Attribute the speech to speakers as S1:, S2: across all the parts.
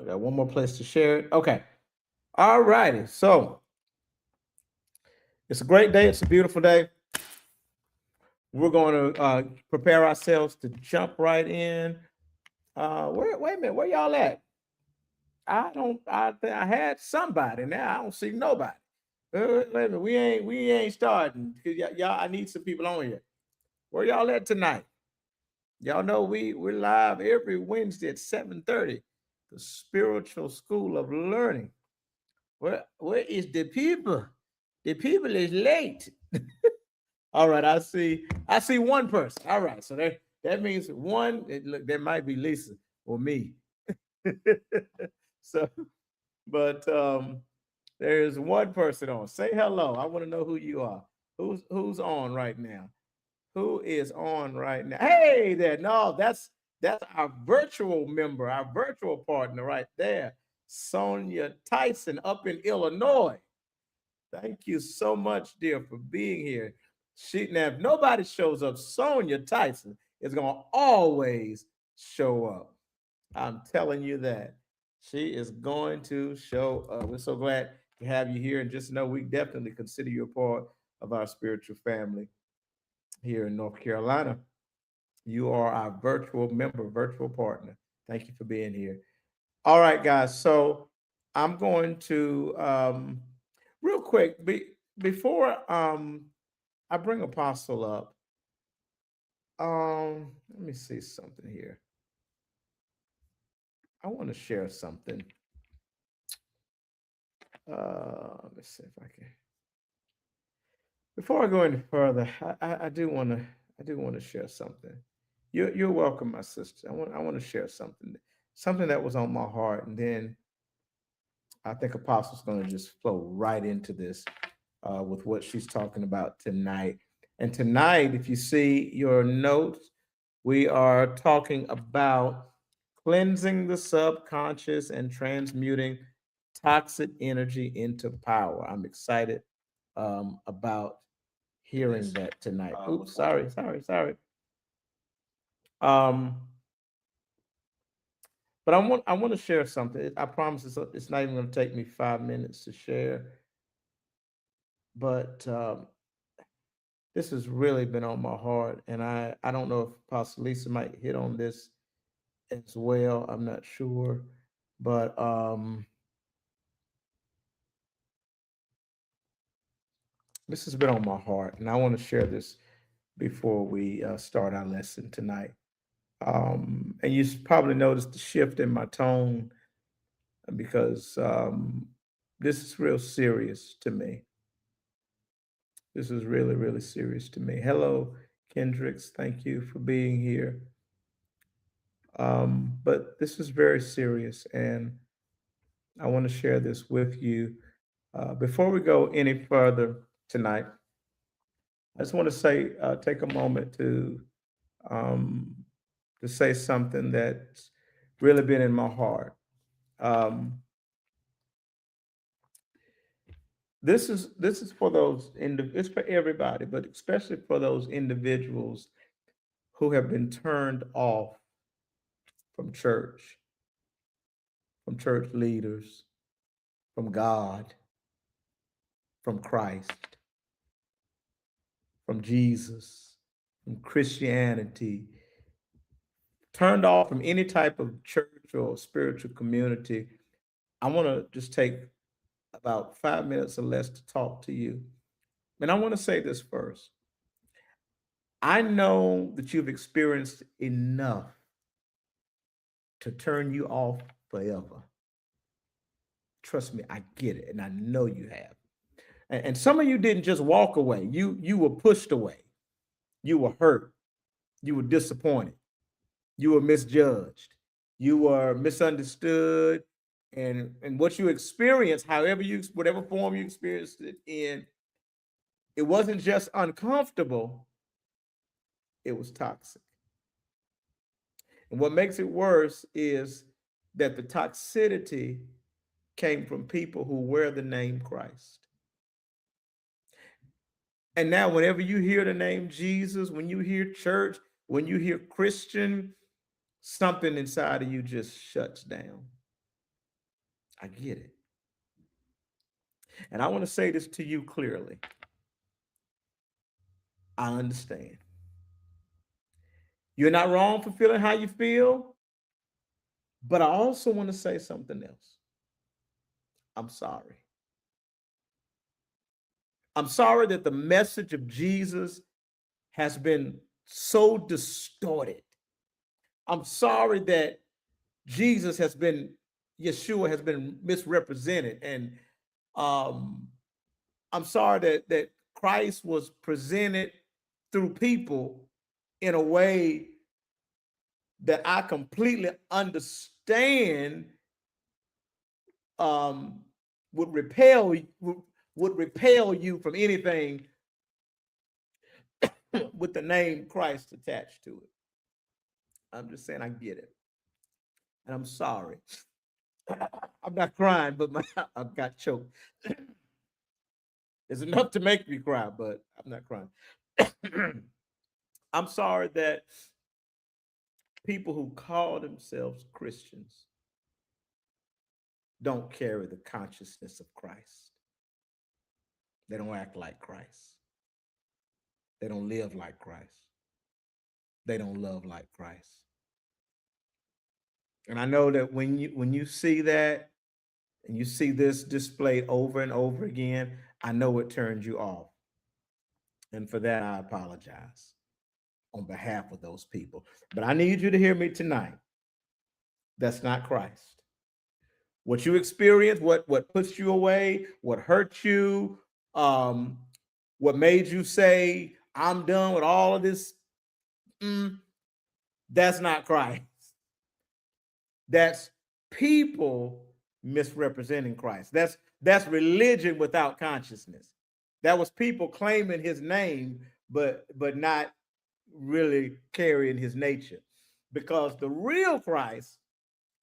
S1: I got one more place to share it. Okay. All righty. So it's a great day. It's a beautiful day. We're going to prepare ourselves to jump right in. Wait a minute. Where y'all at? I don't. I had somebody. Now I don't see nobody. Wait a minute. We ain't starting. Y'all, I need some people on here. Where y'all at tonight? Y'all know we're live every Wednesday at 7:30. The Spiritual School of Learning. Where is the people? The people is late. All right, I see one person. All right, so that means one. Look, there might be Lisa or me. So, but there's one person on. Say hello. I want to know who you are. Who's on right now? Who is on right now? Hey there. No, that's our virtual member, our virtual partner right there. Sonia Tyson up in Illinois. Thank you so much, dear, for being here. Now, if nobody shows up, Sonia Tyson is gonna always show up. I'm telling you that. She is going to show up. We're so glad to have you here. And just know we definitely consider you a part of our spiritual family here in North Carolina. You are our virtual member, virtual partner. Thank you for being here. All right, guys. So I'm going to real quick before I bring Apostle up. Let me see something here. I want to share something. Let's see if I can. Before I go any further, I do want to share something. You're welcome, my sister. I want to share something that was on my heart, and then I think Apostle's going to just flow right into this with what she's talking about tonight. And tonight, if you see your notes, we are talking about cleansing the subconscious and transmuting toxic energy into power. I'm excited about hearing that tonight. Oops, sorry. Um, but I want to share something. I promise it's not even going to take me 5 minutes to share. But this has really been on my heart, and I don't know if Pastor Lisa might hit on this as well. I'm not sure, but this has been on my heart, and I want to share this before we start our lesson tonight. And you probably noticed the shift in my tone because this is real serious to me. This is really, really serious to me. Hello, Kendricks. Thank you for being here. But this is very serious, and I want to share this with you. Before we go any further tonight, I just want to say, take a moment um, to say something that's really been in my heart. Um, this is for it's for everybody, but especially for those individuals who have been turned off from church, from church leaders, from God, from Christ, from Jesus, from Christianity, turned off from any type of church or spiritual community. I want to just take about 5 minutes or less to talk to you. And I want to say this first. I know that you've experienced enough to turn you off forever. Trust me, I get it, and I know you have. And some of you didn't just walk away. You were pushed away. You were hurt. You were disappointed. You were misjudged. You were misunderstood. And what you experienced, whatever form you experienced it in, it wasn't just uncomfortable, it was toxic. And what makes it worse is that the toxicity came from people who wear the name Christ. And now, whenever you hear the name Jesus, when you hear church, when you hear Christian, something inside of you just shuts down. I get it. And I want to say this to you clearly. I understand. You're not wrong for feeling how you feel, but I also want to say something else. I'm sorry. I'm sorry that the message of Jesus has been so distorted. I'm sorry that Jesus has been, Yeshua has been misrepresented. And um, I'm sorry that Christ was presented through people in a way that I completely understand um, would repel would repel you from anything with the name Christ attached to it. I'm just saying I get it, and I'm sorry. I'm not crying, but I've got choked. It's enough to make me cry, but I'm not crying. I'm sorry that people who call themselves Christians don't carry the consciousness of Christ. They don't act like Christ. They don't live like Christ. They don't love like Christ. And I know that when you see that and you see this displayed over and over again, I know it turns you off. And for that, I apologize on behalf of those people. But I need you to hear me tonight. That's not Christ. What you experience, what puts you away, what hurts you, um, what made you say, I'm done with all of this, mm, that's not Christ. That's people misrepresenting Christ. That's religion without consciousness. That was people claiming his name, but not really carrying his nature. Because the real Christ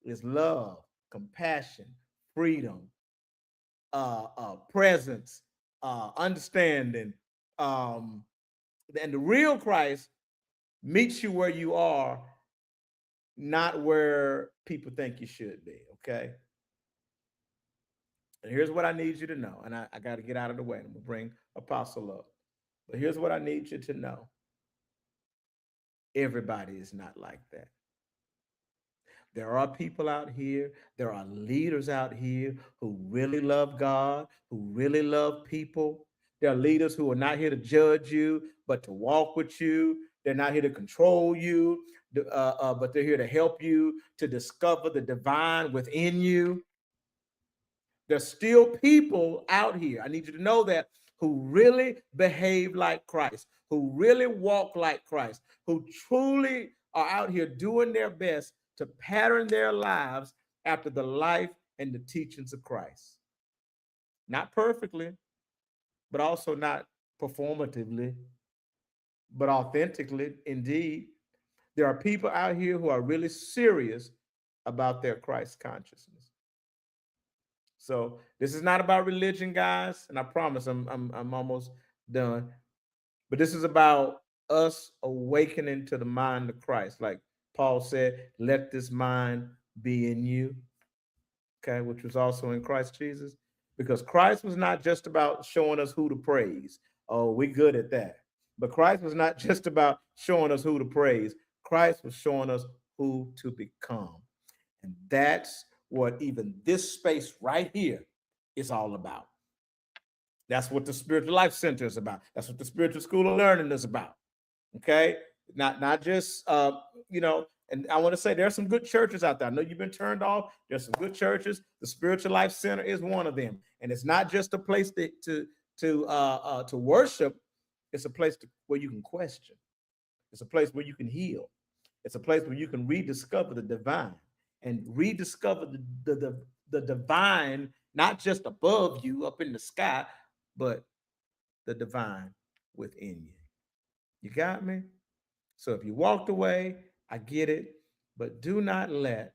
S1: is love, compassion, freedom, presence, understanding. Um, and the real Christ meets you where you are, not where people think you should be. Okay. And here's what I need you to know. And I got to get out of the way. I'm going to bring Apostle up. But here's what I need you to know: everybody is not like that. There are people out here, there are leaders out here who really love God, who really love people. There are leaders who are not here to judge you, but to walk with you. They're not here to control you, but they're here to help you to discover the divine within you. There's still people out here, I need you to know that, who really behave like Christ, who really walk like Christ, who truly are out here doing their best to pattern their lives after the life and the teachings of Christ. Not perfectly, but also not performatively, but authentically. Indeed, there are people out here who are really serious about their Christ consciousness. So this is not about religion, guys, and I promise I'm almost done. But this is about us awakening to the mind of Christ. Like Paul said, let this mind be in you, okay, which was also in Christ Jesus. Because Christ was not just about showing us who to praise. Oh, we're good at that. But Christ was not just about showing us who to praise. Christ was showing us who to become. And that's what even this space right here is all about. That's what the Spiritual Life Center is about. That's what the Spiritual School of Learning is about. Okay, not just And I want to say there's some good churches out there. I know you've been turned off. There's some good churches. The Spiritual Life Center is one of them, and it's not just a place to worship. It's a place where you can question. It's a place where you can heal. It's a place where you can rediscover the divine and rediscover the divine, not just above you up in the sky, but the divine within you. You got me? So if you walked away, I get it, but do not let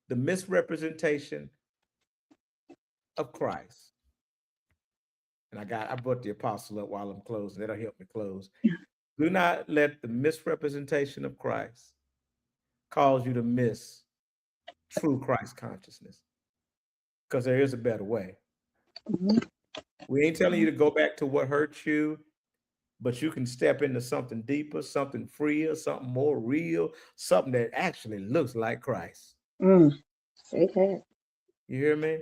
S1: the misrepresentation of Christ, and I brought the apostle up while I'm closing. That'll help me close. Do not let the misrepresentation of Christ cause you to miss true Christ consciousness, because there is a better way.
S2: Mhm.
S1: We ain't telling you to go back to what hurt you, but you can step into something deeper, something freer, something more real, something that actually looks like Christ.
S2: Mm. Say that.
S1: You hear me?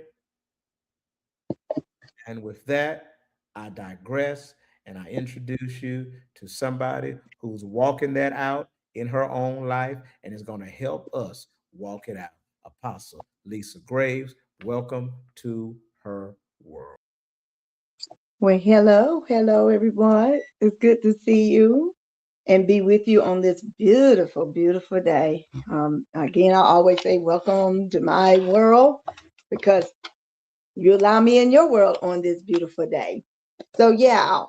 S1: And with that, I digress and I introduce you to somebody who's walking that out in her own life and is going to help us walk it out. Apostle Lisa Graves, welcome to her world.
S2: Well, hello, hello, everyone. It's good to see you and be with you on this beautiful, beautiful day. Again, I always say welcome to my world because you allow me in your world on this beautiful day. So yeah,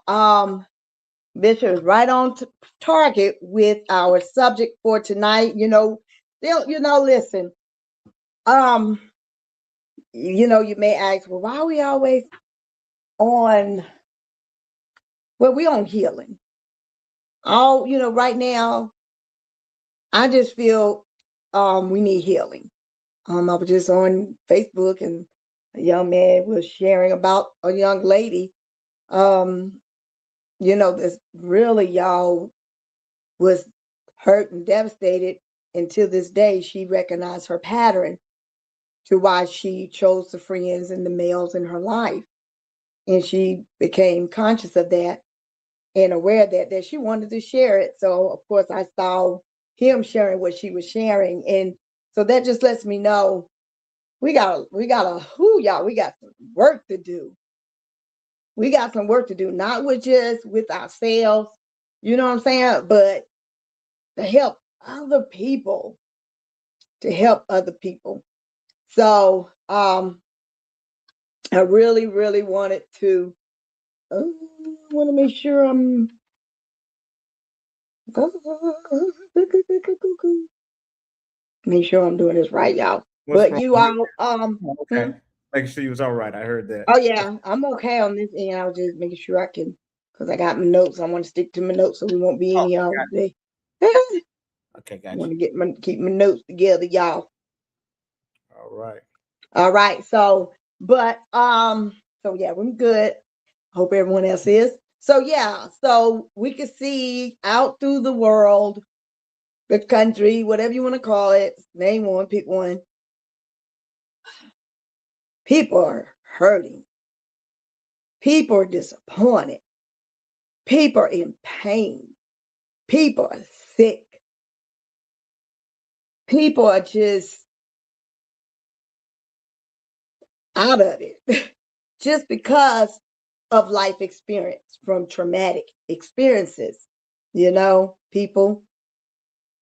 S2: Bishop is right on target with our subject for tonight. Still, listen. Um, you may ask, well, why are we always on? Well, we on healing. Right now, I just feel we need healing. I was just on Facebook and a young man was sharing about a young lady, um, that's really, y'all, was hurt and devastated. Until this day, she recognized her pattern to why she chose the friends and the males in her life. And she became conscious of that and aware that she wanted to share it. So of course I saw him sharing what she was sharing. And so that just lets me know we got some work to do. We got some work to do, not with just with ourselves, you know what I'm saying, but to help other people, to help other people. So I really, really wanted to want to make sure I'm make sure I'm doing this right, y'all.
S1: What's
S2: But
S1: wrong?
S2: you all,
S1: Oh,
S2: hmm?
S1: okay. Making sure you was all right. I heard that.
S2: Oh yeah, I'm okay on this end. I was just making sure I can, because I got my notes. I want to stick to my notes so we won't be in
S1: Oh,
S2: here all
S1: got
S2: day. I
S1: okay, got
S2: want
S1: you.
S2: to keep my notes together, y'all.
S1: All right.
S2: All right. So yeah, we're good. Hope everyone else is. So yeah, so we can see out through the world, the country, whatever you want to call it, name one, pick one. People are hurting. People are disappointed. People are in pain. People are sick. People are just out of it just because of life experience from traumatic experiences. People,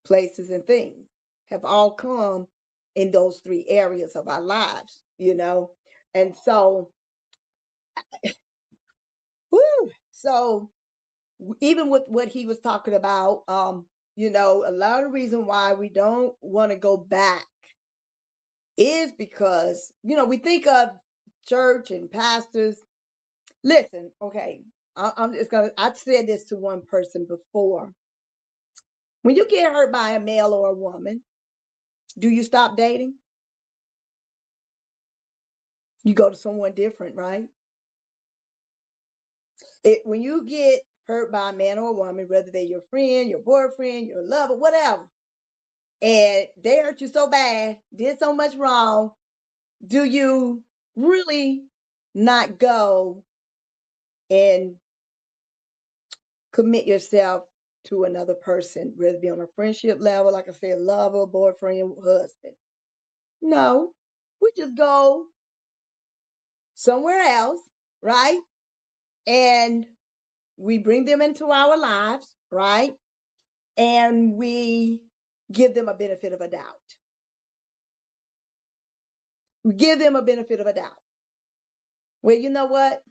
S2: places, and things have all come in those three areas of our lives. And so, whew, so even with what he was talking about, a lot of reason why we don't want to go back is because, we think of church and pastors. Listen, okay, I'm just gonna, I said this to one person before. When you get hurt by a male or a woman, do you stop dating? You go to someone different, right? When you get hurt by a man or a woman, whether they're your friend, your boyfriend, your lover, whatever, and they hurt you so bad, did so much wrong, do you really not go and commit yourself to another person, whether it be on a friendship level, like I said, lover, boyfriend, husband? No, we just go somewhere else, right? And we bring them into our lives, right? And we give them a benefit of a doubt. We give them a benefit of a doubt. Well, you know what?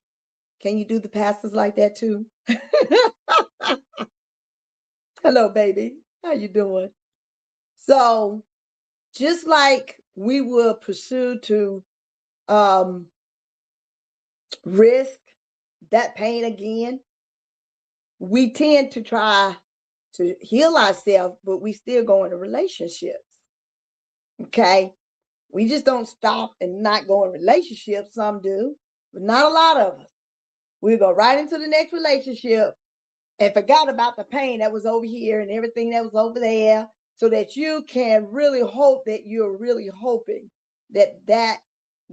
S2: Can you do the pastors like that too? Hello, baby. How you doing? So just like we will pursue to um, risk that pain again, we tend to try to heal ourselves, but we still go into relationships. Okay. We just don't stop and not go in relationships. Some do, but not a lot of us. We go right into the next relationship and forgot about the pain that was over here and everything that was over there, so that you can really hope that you're really hoping that that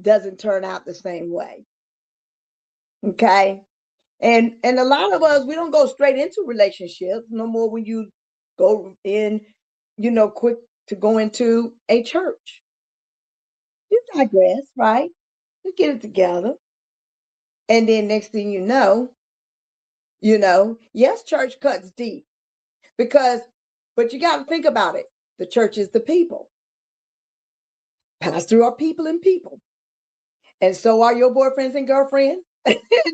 S2: doesn't turn out the same way. Okay. And a lot of us, we don't go straight into relationships no more when you go in, quick to go into a church. You digress, right? You get it together. And then next thing yes, church cuts deep because, but you got to think about it. The church is the people. Pastor are people and people. And so are your boyfriends and girlfriends,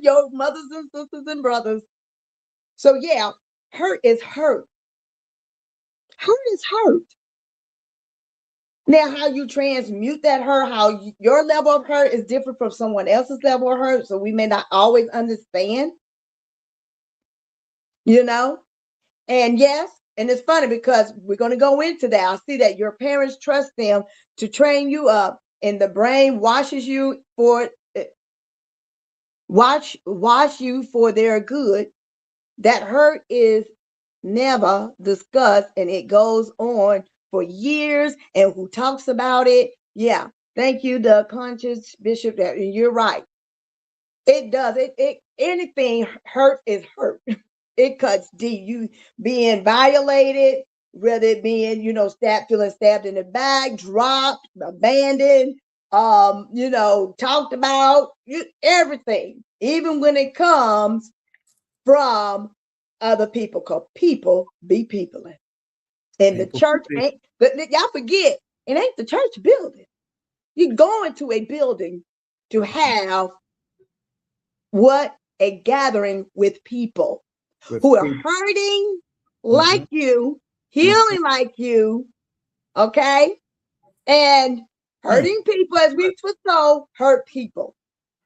S2: your mothers and sisters and brothers. So yeah, hurt is hurt. Hurt is hurt. Now, how you transmute that hurt, your level of hurt is different from someone else's level of hurt. So we may not always understand, you know? And yes, and it's funny because we're going to go into that. I see that your parents trust them to train you up, and the brain washes you for wash you for their good. That hurt is never discussed, and it goes on for years. And who talks about it? Yeah, thank you, the conscious bishop. That you're right. It does. It anything hurt is hurt. It cuts deep. You being violated, whether it being, feeling stabbed in the back, dropped, abandoned, talked about, everything. Even when it comes from other people, because people be peopling. And the church ain't, but y'all forget, it ain't the church building. You go into a building to have what? A gathering with people who are hurting like you, healing like you, okay? And hurting people, as we were told, hurt people.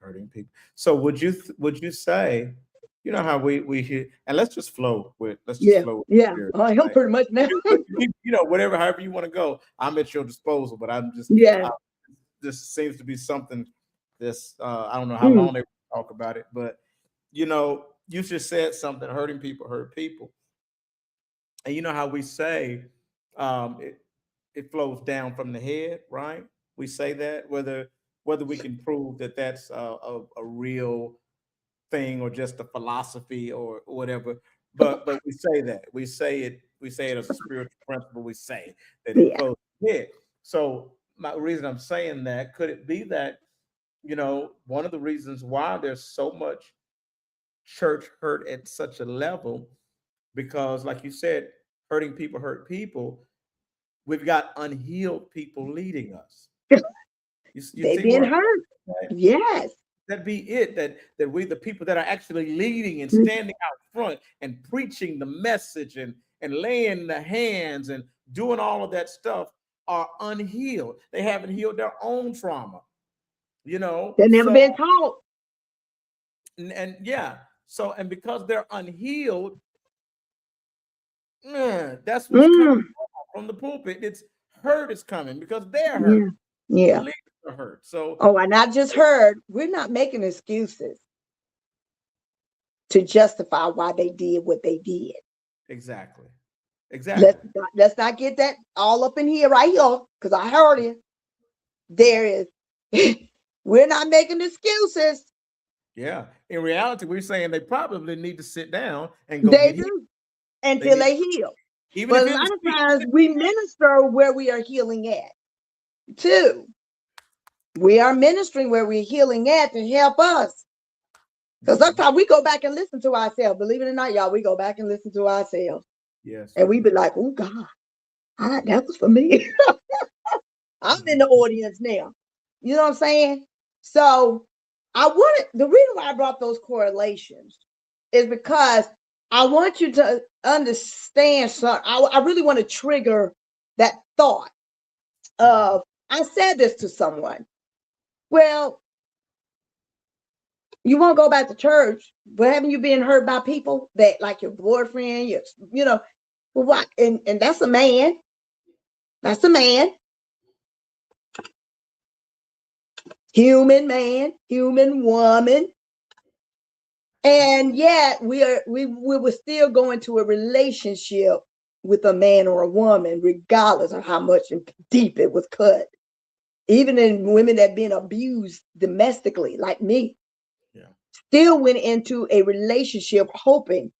S1: Hurting people. So would you say, you know how we hear, and let's just
S2: Yeah,
S1: flow with
S2: yeah.
S1: spirit,
S2: I'm
S1: right?
S2: pretty much now.
S1: Whatever, however you want to go, I'm at your disposal. But
S2: Yeah.
S1: this seems to be something this I don't know how
S2: Mm.
S1: long they talk about it, but you just said something, hurting people hurt people. And you know how we say um, it, it flows down from the head, right? We say that whether we can prove that that's a real thing or just a philosophy or whatever, but we say it as a spiritual principle. We say that it
S2: Yeah.
S1: flows from the head. So my reason I'm saying that, could it be that one of the reasons why there's so much church hurt at such a level, because like you said, hurting people hurt people. We've got unhealed people leading us. You
S2: They
S1: see where
S2: been
S1: I'm
S2: hurt.
S1: going, right?
S2: Yes.
S1: That be it. That we, the people that are actually leading and
S2: Mm.
S1: standing out front and preaching the message and laying the hands and doing all of that stuff, are unhealed. They haven't healed their own trauma.
S2: They never
S1: So
S2: been taught.
S1: and yeah, so and because they're unhealed, that's what's coming
S2: Mm.
S1: from the pulpit. It's hurt is coming because they're
S2: Yeah.
S1: hurt. The
S2: Yeah.
S1: leaders are hurt. So
S2: Oh, and I just heard we're not making excuses to justify why they did what they did.
S1: exactly,
S2: Let's
S1: exactly.
S2: let's not get that all up in here right here, because I heard it. There is. We're not making excuses.
S1: Yeah. In reality, we're saying they probably need to sit down and go
S2: They
S1: get healed.
S2: do
S1: They
S2: until
S1: need,
S2: they heal.
S1: even
S2: But
S1: if
S2: a
S1: it is
S2: lot of times we minister where we are healing at too. We are ministering where we're healing at to help us. Because sometimes we go back and listen to ourselves. Believe it or not, y'all, we go back and listen to ourselves.
S1: yes,
S2: And
S1: we
S2: we be
S1: do.
S2: like, oh God, that was for me. I'm in the
S1: Mhm.
S2: audience now. You know what I'm saying? So the reason why I brought those correlations is because I want you to understand something. I really want to trigger that thought of, I said this to someone. Well, you won't go back to church, but haven't you been hurt by people that, like your boyfriend, well, what? And that's a man. That's a man. human man, human woman. And yet we were still going to a relationship with a man or a woman, regardless of how much deep it was cut. Even in women that been abused domestically, like me,
S1: Yeah.
S2: still went into a relationship hoping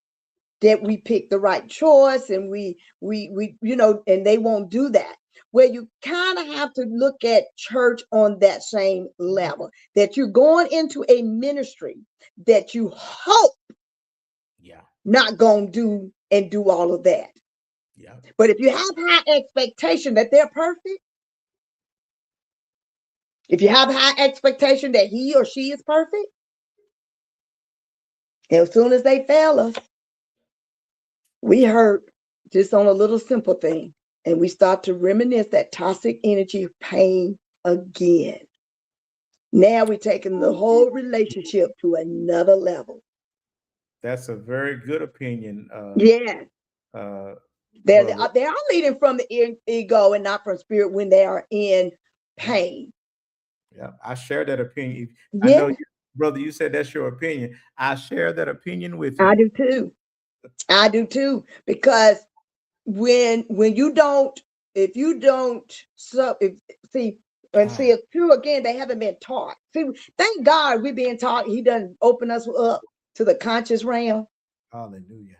S2: that we pick the right choice, and we and they won't do that. Where you kind of have to look at church on that same level, that you're going into a ministry that you hope
S1: Yeah.
S2: not gonna do all of that.
S1: Yeah.
S2: But if you have high expectation that they're perfect, if you have high expectation that he or she is perfect, as soon as they fail us, we hurt just on a little simple thing. And we start to reminisce that toxic energy of pain again. Now we're taking the whole relationship to another level.
S1: That's a very good opinion,
S2: Yeah.
S1: uh,
S2: They're,
S1: brother.
S2: they are leading from the ego and not from spirit when they are in
S1: Yeah.
S2: pain.
S1: Yeah. I share that opinion. I know,
S2: Yeah,
S1: brother, you said that's your opinion. I share that opinion with
S2: I
S1: you.
S2: do too. I do too. Because when you don't, if you don't, so if see, and see,
S1: Ah,
S2: it's true again, they haven't been taught. See, thank God we're being taught. He doesn't open us up to the conscious realm.
S1: hallelujah.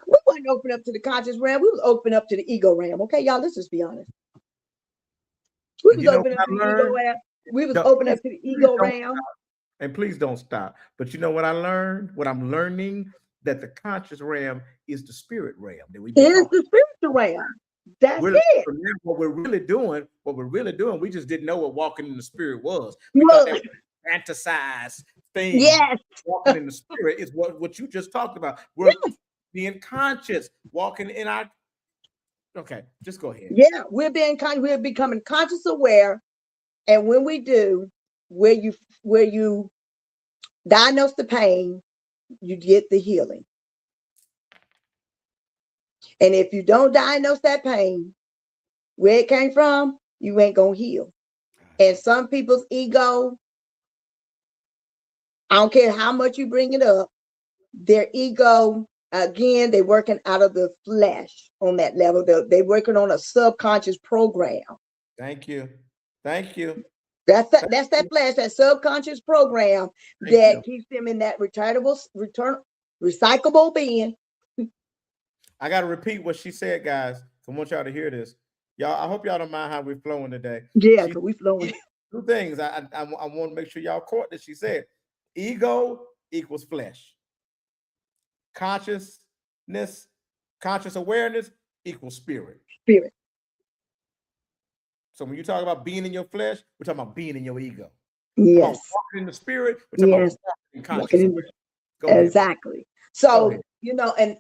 S2: We wasn't open up to the conscious realm. We was open up to the ego realm. Okay, y'all, let's just be honest. We
S1: And
S2: was
S1: you know
S2: open
S1: what
S2: up
S1: I
S2: to the ego
S1: learned?
S2: realm. We was
S1: Don't,
S2: open
S1: please,
S2: up to the
S1: please
S2: ego
S1: don't,
S2: realm.
S1: and please don't stop. But you know what I learned? What I'm learning, that the conscious realm is the spirit realm that we've been
S2: Is
S1: talking
S2: the spiritual realm. That's
S1: we're
S2: it.
S1: what we're really doing, we just didn't know what walking in the spirit was. We thought
S2: Well,
S1: that was a fantasized thing.
S2: yes,
S1: Walking in the spirit is what you just talked about. We're being conscious, walking in our. Okay, just go ahead.
S2: yeah. We're becoming conscious aware. And when we do, where you diagnose the pain, you get the healing. And if you don't diagnose that pain, where it came from, you ain't gonna heal. And some people's ego, I don't care how much you bring it up, their ego, again, they're working out of the flesh on that level. They're working on a subconscious program.
S1: Thank you. Thank you.
S2: That's that flesh, that subconscious program
S1: Thank
S2: that
S1: you.
S2: keeps them in that recyclable being.
S1: I got to repeat what she said, guys. I want y'all to hear this. Y'all, I hope y'all don't mind how we're flowing today.
S2: Yeah,
S1: She
S2: because we flowing.
S1: two things. I want to make sure y'all caught that. She said, ego equals flesh. Consciousness, conscious awareness equals spirit.
S2: Spirit.
S1: So when you talk about being in your flesh, we're talking about being in your ego. Come on,
S2: Yes.
S1: walking in the spirit, we're talking about
S2: Yes.
S1: walking in
S2: Walking
S1: conscious
S2: in
S1: awareness. Go ahead, brother.
S2: exactly.
S1: Go ahead.
S2: So,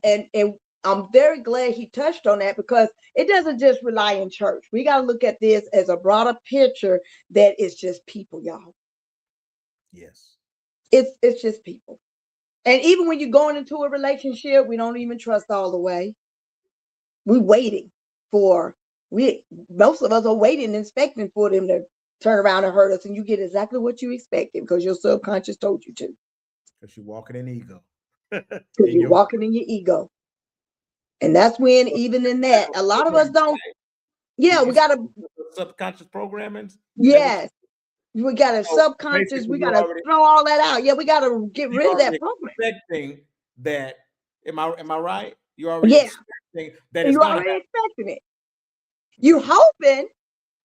S2: and I'm very glad he touched on that, because it doesn't just rely in church. We got to look at this as a broader picture that is just people, y'all.
S1: Yes.
S2: It's just people. And even when you're going into a relationship, we don't even trust all the way. We're waiting for we most of us are waiting and expecting for them to turn around and hurt us, and you get exactly what you expected because your subconscious told you to.
S1: Because you're walking in ego.
S2: Because
S1: In
S2: you're
S1: your
S2: walking in your ego. And that's when, even in that, a lot of us don't, yeah,
S1: did you
S2: we
S1: say
S2: gotta,
S1: subconscious programming? Is that what you
S2: yes, we gotta
S1: so
S2: subconscious,
S1: basically
S2: we gotta throw all that out. Yeah, we gotta get
S1: you
S2: rid of that
S1: already
S2: program.
S1: expecting that. Am I right? You're already
S2: Yeah,
S1: expecting that it's
S2: you
S1: gonna
S2: already
S1: happen.
S2: expecting it. You
S1: Okay.
S2: hoping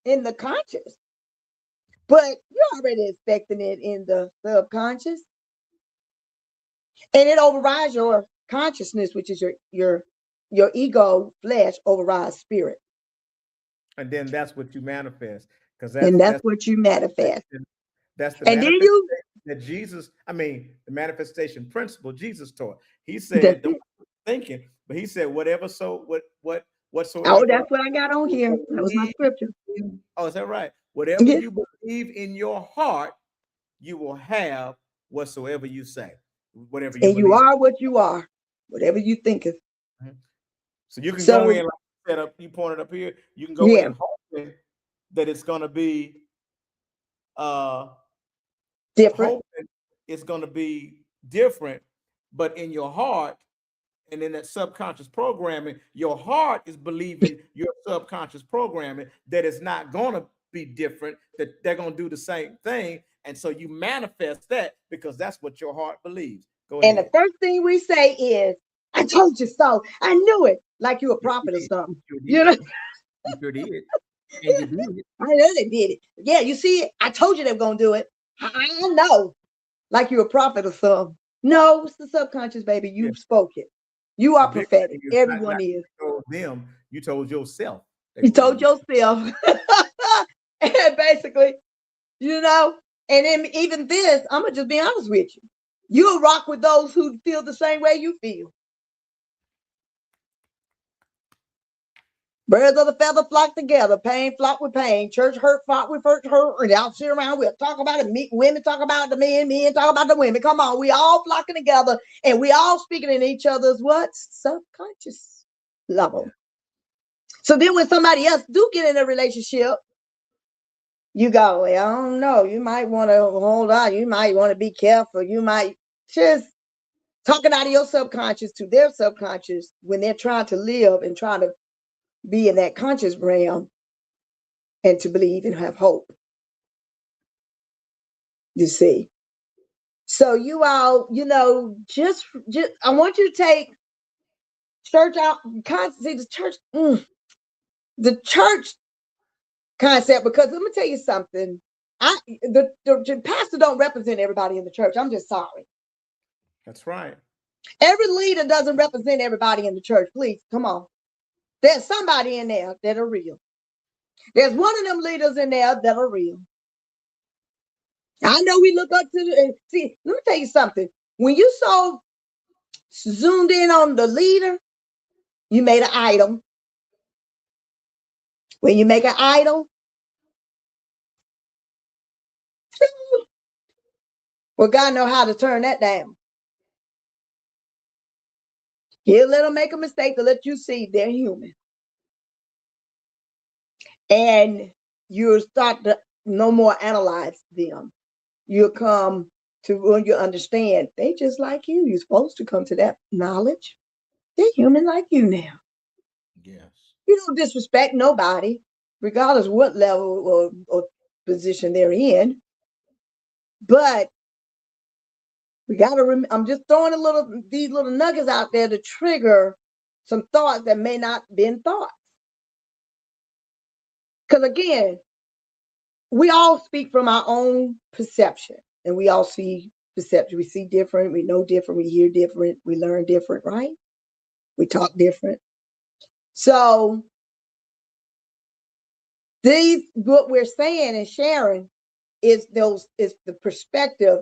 S2: in the conscious, but you're already expecting it in the subconscious. And it overrides your consciousness, which is your ego flesh overrides spirit.
S1: And then that's what you manifest. Because
S2: And
S1: that's
S2: that's
S1: that's
S2: what you manifest.
S1: that's the
S2: And then
S1: manifestation
S2: you
S1: that Jesus, I mean, the manifestation principle Jesus taught. He
S2: that's
S1: said, don't
S2: it.
S1: thinking, but he said,
S2: Oh,
S1: whatsoever
S2: that's what I got on
S1: you
S2: here. That was my
S1: believe
S2: scripture.
S1: oh, is that right? Whatever
S2: Yeah.
S1: you believe in your heart, you will have whatsoever you say, whatever you
S2: And you
S1: believe.
S2: are what you are, whatever you think of.
S1: Mhm. So you can go in,
S2: So
S1: like you said up, you pointed up here, you can go
S2: yeah,
S1: in hoping that it's gonna be
S2: Different.
S1: hoping it's going to be different, but in your heart and in that subconscious programming, your heart is believing your subconscious programming that it's not going to be different, that they're going to do the same thing. And so you manifest that because that's what your heart believes. Go
S2: And the
S1: ahead.
S2: first thing we say is, I told you so. I knew it. Like you a
S1: You
S2: prophet or
S1: did.
S2: something.
S1: You
S2: You
S1: did.
S2: know,
S1: You sure did. And you did it.
S2: I know they did it. Yeah, you see it. I told you they were going to do it. I know. Like you a prophet or something. No, it's the subconscious, baby.
S1: Yeah.
S2: You spoke it. You
S1: The
S2: are
S1: big
S2: prophetic.
S1: thing is not
S2: Everyone
S1: that
S2: is.
S1: you told them, you told yourself they
S2: You
S1: were going
S2: told
S1: to do
S2: yourself. And basically, you know, and then even this, I'm going to just be honest with you. You'll rock with those who feel the same way you feel. Birds of the feather flock together. Pain flock with pain. Church hurt flock with hurt. And y'all sit around. We'll talk about it. Women talk about the men. Men talk about the women. Come on. We all flocking together. And we all speaking in each other's what? Subconscious level.
S1: Yeah.
S2: So then when somebody else do get in a relationship, you go, well, I don't know. You might want to hold on. You might want to be careful. You might just talking out of your subconscious to their subconscious when they're trying to live and trying to be in that conscious realm and to believe and have hope. You see. So you all, just I want you to take church out, see the church, the church concept, because let me tell you something. The pastor don't represent everybody in the church. I'm just sorry.
S1: That's right.
S2: Every leader doesn't represent everybody in the church. Please, come on. There's somebody in there that are real. There's one of them leaders in there that are real. I know we look up to see, let me tell you something. When you so zoomed in on the leader, you made an idol. When you make an idol, well, God know how to turn that down. He'll let them make a mistake to let you see they're human. And you'll start to no more analyze them. You'll come to when you understand they just like you. You're supposed to come to that knowledge. They're human like you now.
S1: Yes.
S2: You don't disrespect nobody, regardless what level or position they're in. But we got to. I'm just throwing these little nuggets out there to trigger some thoughts that may not been thoughts. Because again, we all speak from our own perception, and we all see perception. We see different. We know different. We hear different. We learn different. Right? We talk different. So what we're saying and sharing is the perspective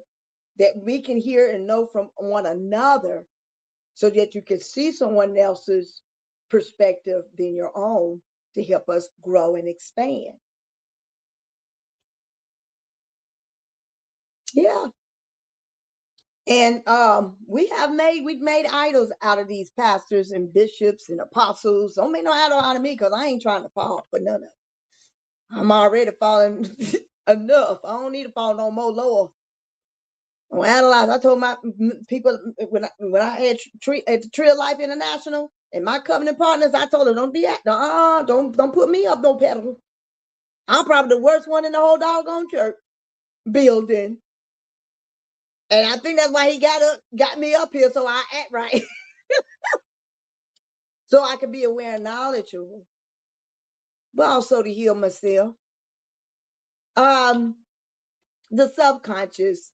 S2: that we can hear and know from one another, so that you can see someone else's perspective than your own to help us grow and expand. Yeah. And we've made idols out of these pastors and bishops and apostles. Don't make no idol out of me, because I ain't trying to fall for none of it. I'm already falling enough. I don't need to fall no more lower. I analyze. I told my people when I had at the Tree of Life International and my covenant partners, I told them don't be at don't put me up no pedestal. I'm probably the worst one in the whole doggone church building. And I think that's why he got me up here, so I act right. So I can be aware and knowledgeable, but also to heal myself. The subconscious,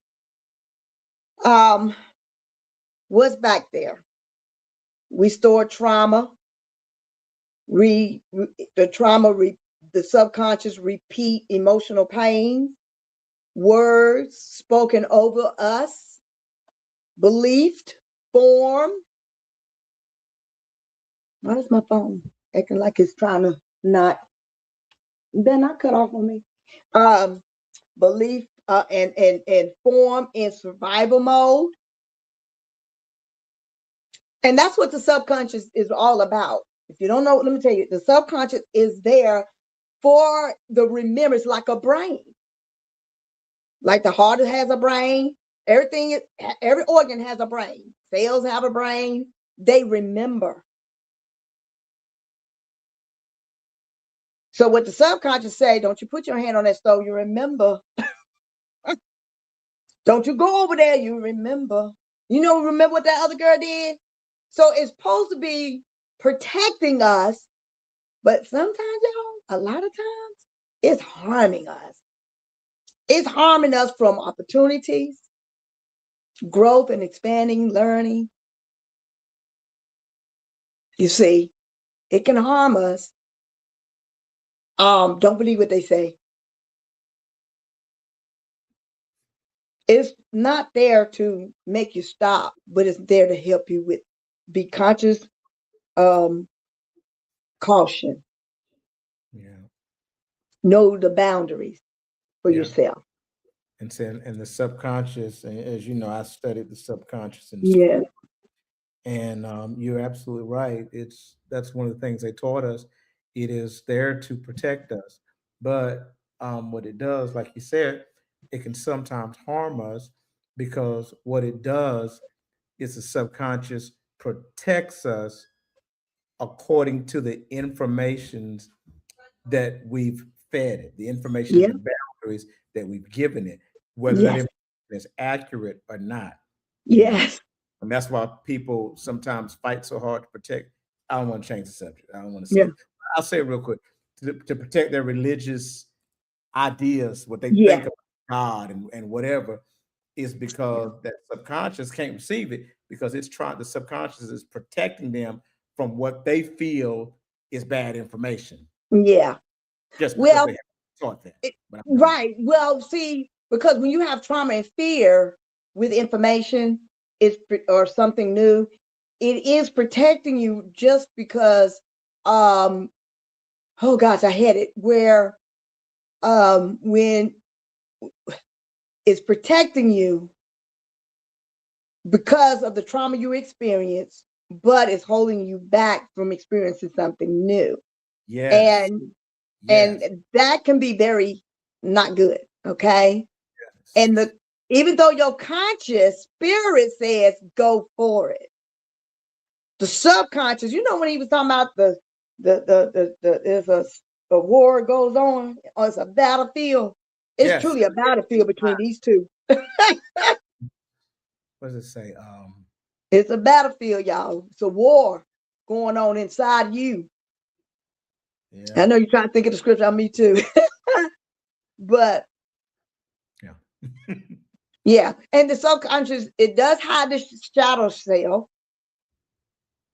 S2: what's back there? We store trauma. The trauma, the subconscious repeat emotional pains, words spoken over us, believed, form. Why is my phone acting like it's trying to not? Better not cut off on me. Belief and form in survival mode. And that's what the subconscious is all about. If you don't know, let me tell you, the subconscious is there for the remembrance, like a brain. Like the heart has a brain. Everything, every organ has a brain. Cells have a brain. They remember. So what the subconscious say, don't you put your hand on that stove, you remember. Don't you go over there, you remember. Remember what that other girl did? So it's supposed to be protecting us, but sometimes, y'all, a lot of times, it's harming us. It's harming us from opportunities, growth and expanding, learning. You see, it can harm us. Don't believe what they say. It's not there to make you stop, but it's there to help you with be conscious, um, caution,
S1: Yeah.
S2: know the boundaries for
S1: Yeah.
S2: yourself.
S1: And saying, and the subconscious, as you know, I studied the subconscious in
S2: Yeah,
S1: school, and you're absolutely right. That's one of the things they taught us. It is there to protect us, but what it does, like you said, it can sometimes harm us because what it does is the subconscious protects us according to the informations that we've fed it, the information,
S2: yeah,
S1: the boundaries that we've given it, whether that
S2: yes,
S1: information is accurate or not, you know.
S2: yes,
S1: And that's why people sometimes fight so hard to protect. I don't want to change the subject. I don't want to say
S2: yeah,
S1: it. I'll say it real quick to protect their religious ideas, what they think
S2: yeah,
S1: about God and whatever, is
S2: yeah,
S1: because that subconscious can't receive it because the subconscious is protecting them from what they feel is bad information
S2: yeah.
S1: just because
S2: Well,
S1: they haven't taught that.
S2: it,
S1: But I'm done.
S2: right. Well, see, because when you have trauma and fear with information, or something new, it is protecting you just because. Um, oh gosh, I had it where when it's protecting you because of the trauma you experience, but it's holding you back from experiencing something new.
S1: Yes,
S2: And and
S1: yes,
S2: that can be very not good. Okay.
S1: yes,
S2: And even though your conscious spirit says go for it, the subconscious, when he was talking about the there's a war goes on, or it's a battlefield. It's
S1: yes.
S2: truly a battlefield between these two.
S1: What does it say?
S2: It's a battlefield, y'all. It's a war going on inside you.
S1: Yeah,
S2: I know you're trying to think of the scripture on me too. But
S1: yeah.
S2: yeah, and the subconscious, it does hide the shadow self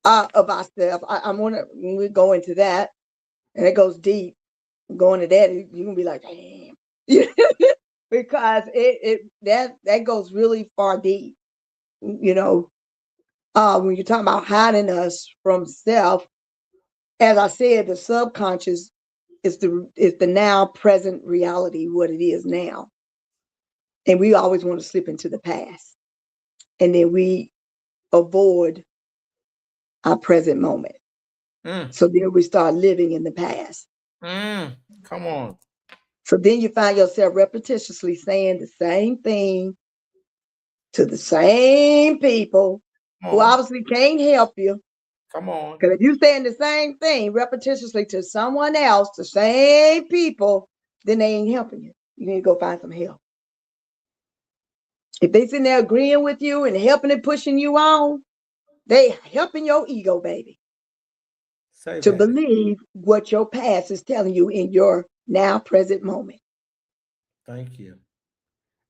S2: of ourselves. I'm gonna when we go into that, and it goes deep. Going to that, you're gonna be like, damn. Because that goes really far deep. You know, when you're talking about hiding us from self, as I said, the subconscious is the now present reality, what it is now. And we always want to slip into the past. And then we avoid our present moment.
S1: Mm,
S2: So then we start living in the past.
S1: come on,
S2: So then you find yourself repetitiously saying the same thing to the same people
S1: come
S2: who
S1: on,
S2: obviously can't help you.
S1: come on.
S2: Because if you saying the same thing repetitiously to someone else, the same people, then they ain't helping you. You need to go find some help. If they sitting there agreeing with you and helping and pushing you on, they helping your ego, baby,
S1: Say
S2: to
S1: that.
S2: believe what your past is telling you in your now present moment.
S1: Thank you.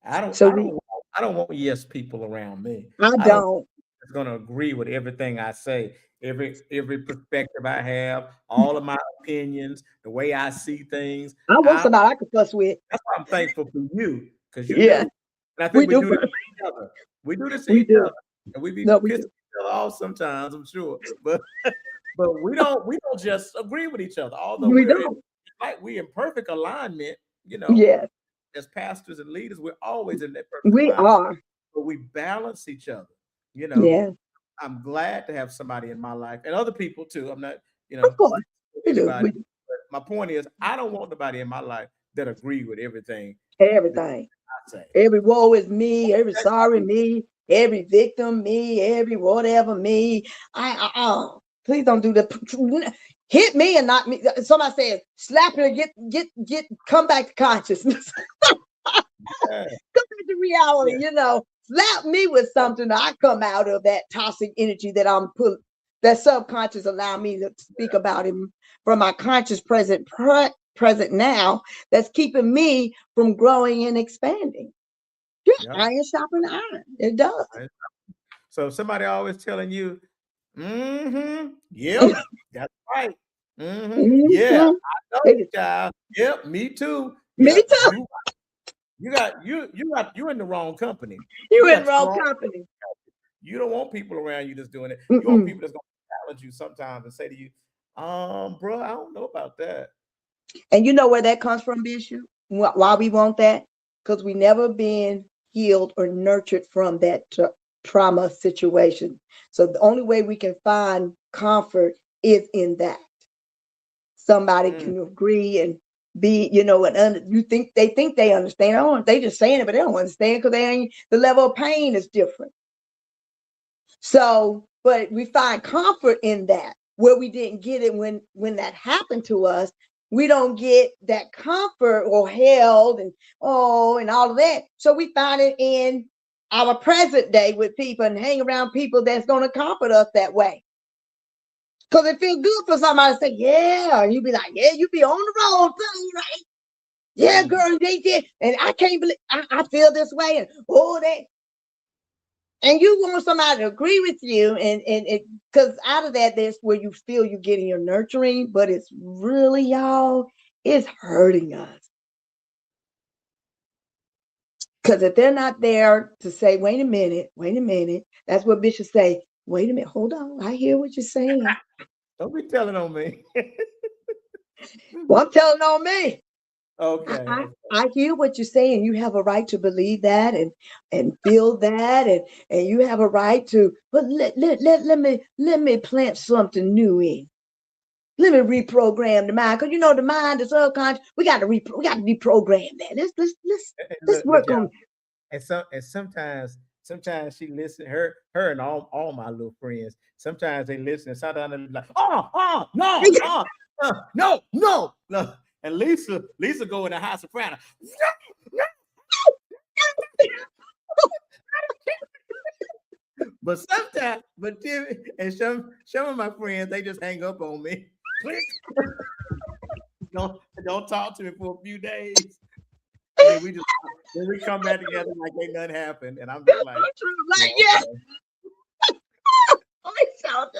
S1: I don't.
S2: So
S1: I don't. I don't want yes people around me.
S2: I
S1: I don't
S2: don't.
S1: is going to agree with everything I say, every perspective I have, all of my opinions, the way I see things.
S2: I want
S1: I
S2: somebody I can fuss with.
S1: That's why I'm thankful for you because you
S2: Yeah,
S1: do, and I
S2: we
S1: think we
S2: do
S1: do this
S2: fuss.
S1: to each other. We do this to
S2: We
S1: each
S2: do.
S1: other, and we be
S2: No, we
S1: pissing
S2: do.
S1: each other off sometimes. I'm sure, but we don't just agree with each other. Although
S2: We don't.
S1: we in perfect alignment, you know,
S2: Yes,
S1: as pastors and leaders, we're always in that perfect
S2: we
S1: alignment,
S2: are.
S1: but we balance each other. You know,
S2: Yes,
S1: I'm glad to have somebody in my life and other people too. I'm not,
S2: of course. We do.
S1: anybody.
S2: We do.
S1: But my point is, I don't want nobody in my life that agree with everything that
S2: Everything.
S1: I say.
S2: Every woe is me, every sorry me, every victim me, every whatever me. Please don't do that. Hit me and not me. Somebody said, slap it, come back to consciousness.
S1: Yeah,
S2: Come back to reality,
S1: yeah,
S2: slap me with something. I come out of that toxic energy that I'm put, that subconscious allow me to speak about him from my conscious present now, that's keeping me from growing and expanding. Yeah,
S1: yeah.
S2: iron sharpen iron. It does.
S1: Right. So if somebody always telling you, yep, that's right. Yeah,
S2: Mhm.
S1: I know, child. Yep, me too.
S2: Me
S1: Yep,
S2: too.
S1: you in the wrong company.
S2: You
S1: You
S2: in
S1: got
S2: the
S1: the
S2: wrong
S1: wrong.
S2: company.
S1: You don't want people around you that's doing it. You want
S2: Mm-mm.
S1: people that's gonna challenge you sometimes and say to you, bro, I don't know about that.
S2: And you know where that comes from, Bishop? Why we want that? Because we never been healed or nurtured from that trauma situation. So the only way we can find comfort is in that. Somebody
S1: Mm,
S2: can agree and be, and you think they understand. They just saying it, but they don't understand because they ain't, the level of pain is different. So, but we find comfort in that where we didn't get it when that happened to us. We don't get that comfort or held and all of that. So we find it in our present day with people and hang around people that's going to comfort us that way. Because it feels good for somebody to say, yeah. And you be like, yeah, you be on the road too, right? Yeah,
S1: mm.
S2: girl, they did. And I can't believe I feel this way. And and you want somebody to agree with you and it, because out of that that's where you feel you're getting your nurturing, but it's really, y'all, it's hurting us because if they're not there to say, wait a minute, that's what Bishop say, wait a minute, hold on, I hear what you're saying.
S1: Don't be telling on me.
S2: Well, I'm telling on me. I,
S1: Okay,
S2: I,
S1: okay.
S2: I hear what you're saying. You have a right to believe that and feel that and you have a right to, but let me plant something new in. Let me reprogram the mind, because the mind, the subconscious. We got to reprogram that. Let's
S1: Look,
S2: work
S1: y'all.
S2: on.
S1: And sometimes she listen. Her and all my little friends. Sometimes they listen and sometimes they be like, no, no. And Lisa go in the house soprano. But sometimes, and some of my friends, they just hang up on me. Click. Don't talk to me for a few days, and then we come back together like ain't nothing happened, and I'm just like,
S2: Like,
S1: well,
S2: yeah,
S1: okay.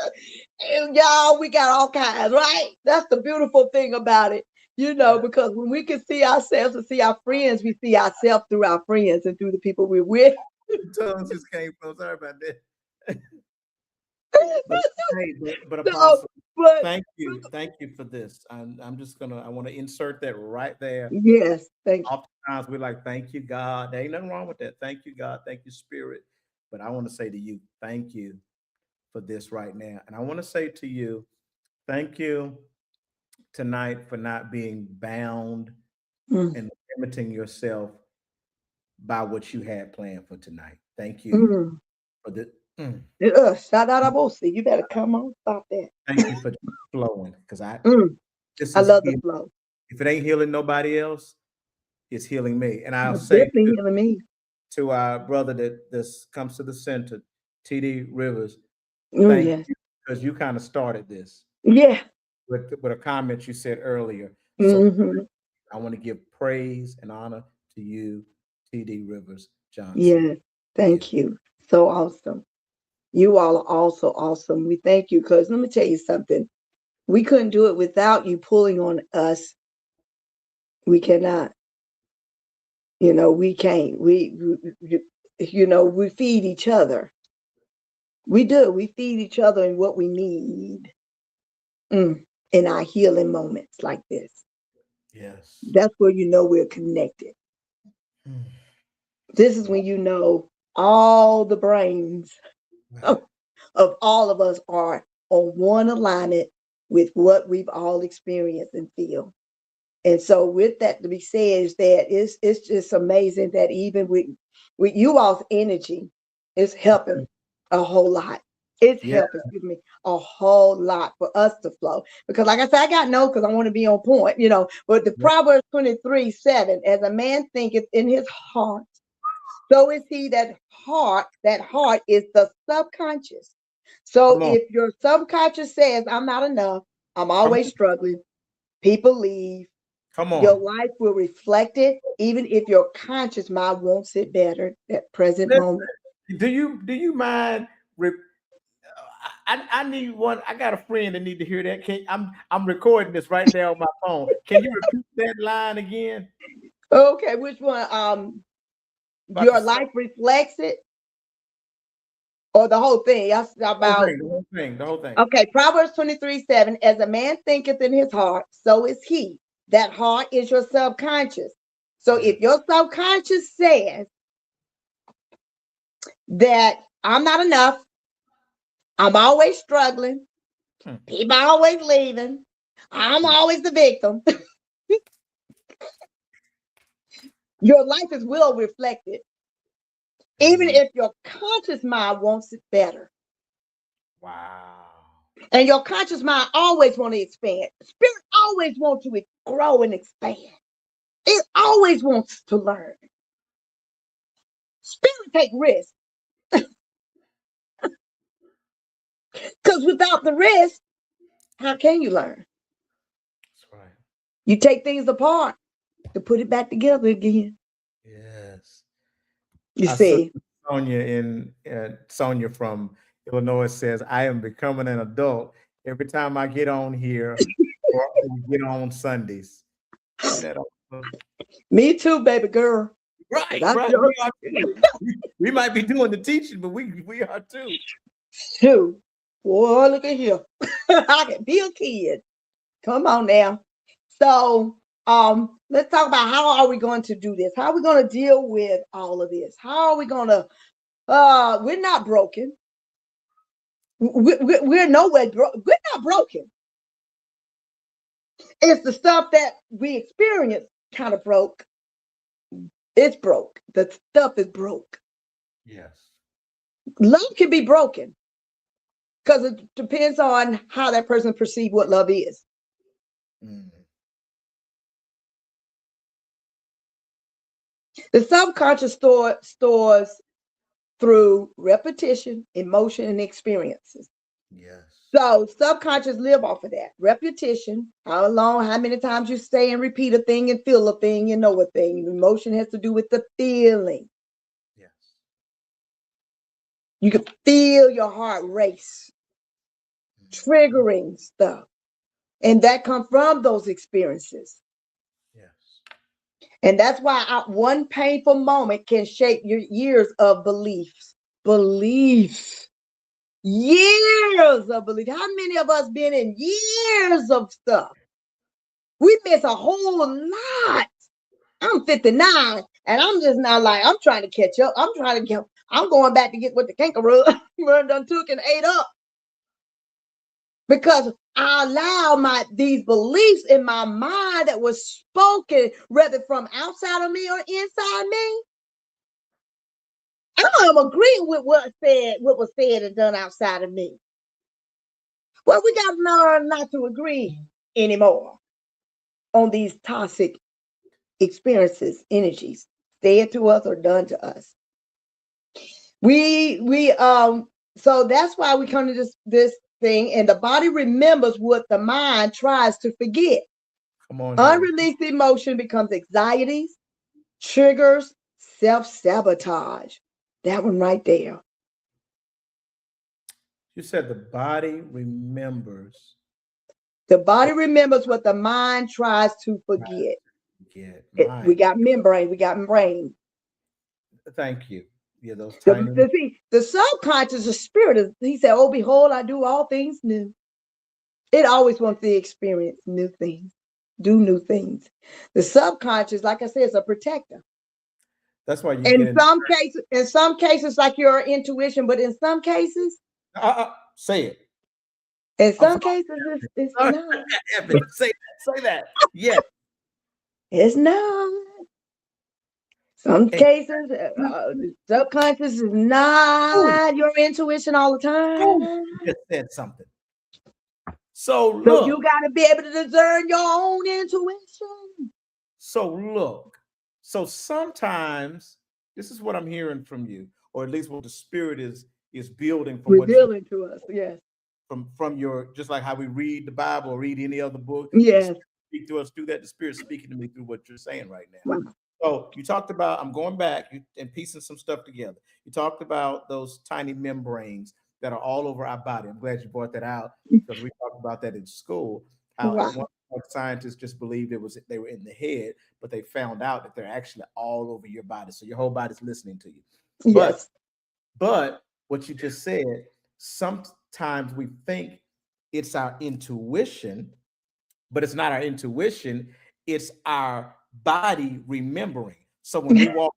S2: and y'all, we got all kinds, right? That's the beautiful thing about it,
S1: Yeah.
S2: because when we can see ourselves and see our friends, we see ourselves through our friends and through the people we're with.
S1: Tongues just came from. Sorry about that. But hey, but
S2: So,
S1: Apostle,
S2: but
S1: thank you for this. I'm just gonna I want to insert that right there.
S2: yes, thank you.
S1: Oftentimes we're like, thank you, God. There ain't nothing wrong with that. Thank you, God. Thank you, Spirit. But I want to say to you, thank you for this right now. And I want to say to you, thank you tonight for not being bound
S2: Mm,
S1: and limiting yourself by what you had planned for tonight. Thank you
S2: mm.
S1: for the mm,
S2: Shout out, Abosi. You better come on, stop that.
S1: thank you for flowing because I
S2: Mm,
S1: this
S2: I
S1: is
S2: love the
S1: healing.
S2: flow.
S1: If it ain't healing nobody else, it's healing me. And I'll
S2: It's
S1: say
S2: definitely healing me.
S1: to our brother that this comes to the center, TD Rivers,
S2: Oh,
S1: thank
S2: yes.
S1: you because you kind of started this
S2: Yeah.
S1: with a comment you said earlier. So
S2: Hmm.
S1: I want to give praise and honor to you, TD Rivers Johnson.
S2: Yes.
S1: Yeah.
S2: Thank you. So awesome. You all are also awesome. We thank you because let me tell you something. We couldn't do it without you pulling on us. We cannot. We can't. We feed each other. We do. We feed each other in what we need in our healing moments like this.
S1: Yes.
S2: That's where we're connected.
S1: Mm.
S2: This is when all the brains of all of us are on one alignment with what we've all experienced and feel. And so with that to be said is that it's just amazing that even with you all's energy, it's helping a whole lot. It's
S1: Yeah.
S2: helping, excuse me, a whole lot for us to flow. Because like I said, I got no because I want to be on point, But the
S1: Yeah.
S2: Proverbs 23:7, as a man thinketh in his heart, so is he. That heart is the subconscious. So
S1: Come on.
S2: if your subconscious says, I'm not enough, I'm
S1: Come
S2: always
S1: on.
S2: struggling, people leave,
S1: Come
S2: your
S1: on.
S2: life will reflect it, even if your conscious mind wants it better at present
S1: Listen,
S2: moment.
S1: do you mind? I need one. I got a friend that need to hear that. I'm recording this right there on my phone. Can you repeat that line again?
S2: Okay, which one?
S1: About the
S2: Your
S1: sub-
S2: life reflects it, or the whole thing? That's
S1: whole
S2: about
S1: thing. The whole thing. The whole thing.
S2: okay. Proverbs 23:7. As a man thinketh in his heart, so is he. That heart is your subconscious. So
S1: Yeah.
S2: if your subconscious says that I'm not enough, I'm always struggling,
S1: Hmm.
S2: people always leaving, I'm always the victim, your life is will reflect it. Even
S1: Amen.
S2: if your conscious mind wants it better.
S1: Wow.
S2: And your conscious mind always want to expand. Spirit always wants to grow and expand. It always wants to learn. Spirit take risks. Because without the risk, how can you learn?
S1: That's right.
S2: You take things apart to put it back together again.
S1: Yes.
S2: You
S1: I saw
S2: see.
S1: Sonia from Illinois says, I am becoming an adult every time I get on here or we get on Sundays. Isn't that awesome?
S2: Me too, baby girl. Because
S1: Right,
S2: I
S1: right. We
S2: feel
S1: are too. We might be doing the teaching, but we are too.
S2: too. Boy, look at here. I can be a kid. Come on now. So let's talk about how are we going to do this? How are we going to deal with all of this? How are we going to we're not broken. We're nowhere we're not broken. It's the stuff that we experience kind of broke. It's broke. The stuff is broke.
S1: Yes.
S2: Love can be broken because it depends on how that person perceives what love is.
S1: Mm.
S2: The subconscious stores through repetition, emotion, and experiences.
S1: Yes.
S2: So subconscious live off of that repetition. How long, how many times you say and repeat a thing and feel a thing, you know a thing. Emotion has to do with the feeling.
S1: Yes.
S2: You can feel your heart race,
S1: Mhm.
S2: triggering stuff. And that comes from those experiences.
S1: Yes.
S2: And that's why one painful moment can shape your years of beliefs. Beliefs. Years of belief. How many of us been in years of stuff? We miss a whole lot. I'm 59 and I'm just not like, I'm trying to catch up. I'm going back to get what the kangaroo done took and ate up. Because I allow these beliefs in my mind that was spoken, whether from outside of me or inside me. I'm agreeing with what was said and done outside of me. Well, we got to learn not to agree anymore on these toxic experiences, energies, said to us or done to us. So that's why we come to this thing, and the body remembers what the mind tries to forget.
S1: Come on here.
S2: Unreleased emotion becomes anxieties, triggers, self-sabotage. That one right there.
S1: You said the body remembers
S2: The body
S1: what
S2: remembers what the mind tries to
S1: I
S2: forget.
S1: get.
S2: We
S1: My,
S2: got membrane, we got brain.
S1: thank you. Yeah, those
S2: The,
S1: tiny.
S2: the subconscious, the spirit, he said, oh, behold, I do all things new. It always wants to experience new things, do new things. The subconscious, like I said, is a protector.
S1: That's why you get
S2: In
S1: in.
S2: some cases, like your intuition, but in some cases,
S1: Say it.
S2: in
S1: I'm
S2: some
S1: sorry.
S2: cases, it's
S1: Sorry.
S2: not.
S1: Evan, say that. Say that. Yes.
S2: It's not. Some
S1: And
S2: cases, the subconscious is
S1: ooh,
S2: not your intuition all the
S1: ooh,
S2: time.
S1: you just said something. So
S2: So you
S1: look,
S2: got to be able to discern your own intuition.
S1: so look. So sometimes this is what I'm hearing from you, or at least what the spirit is building from what you
S2: Revealing to us. Yes.
S1: from your, just like how we read the Bible or read any other book, and the
S2: Yes.
S1: spirit speak to us through that. The spirit speaking to me through what you're saying right now.
S2: Wow.
S1: So you talked about, I'm going back and piecing some stuff together. You talked about those tiny membranes that are all over our body. I'm glad you brought that out because we talked about that in school. How at one
S2: Wow.
S1: point scientists just believed they were in the head, but they found out that they're actually all over your body. So your whole body's listening to you. But
S2: Yes.
S1: but what you just said, sometimes we think it's our intuition, but it's not our intuition, it's our body remembering. So when we walk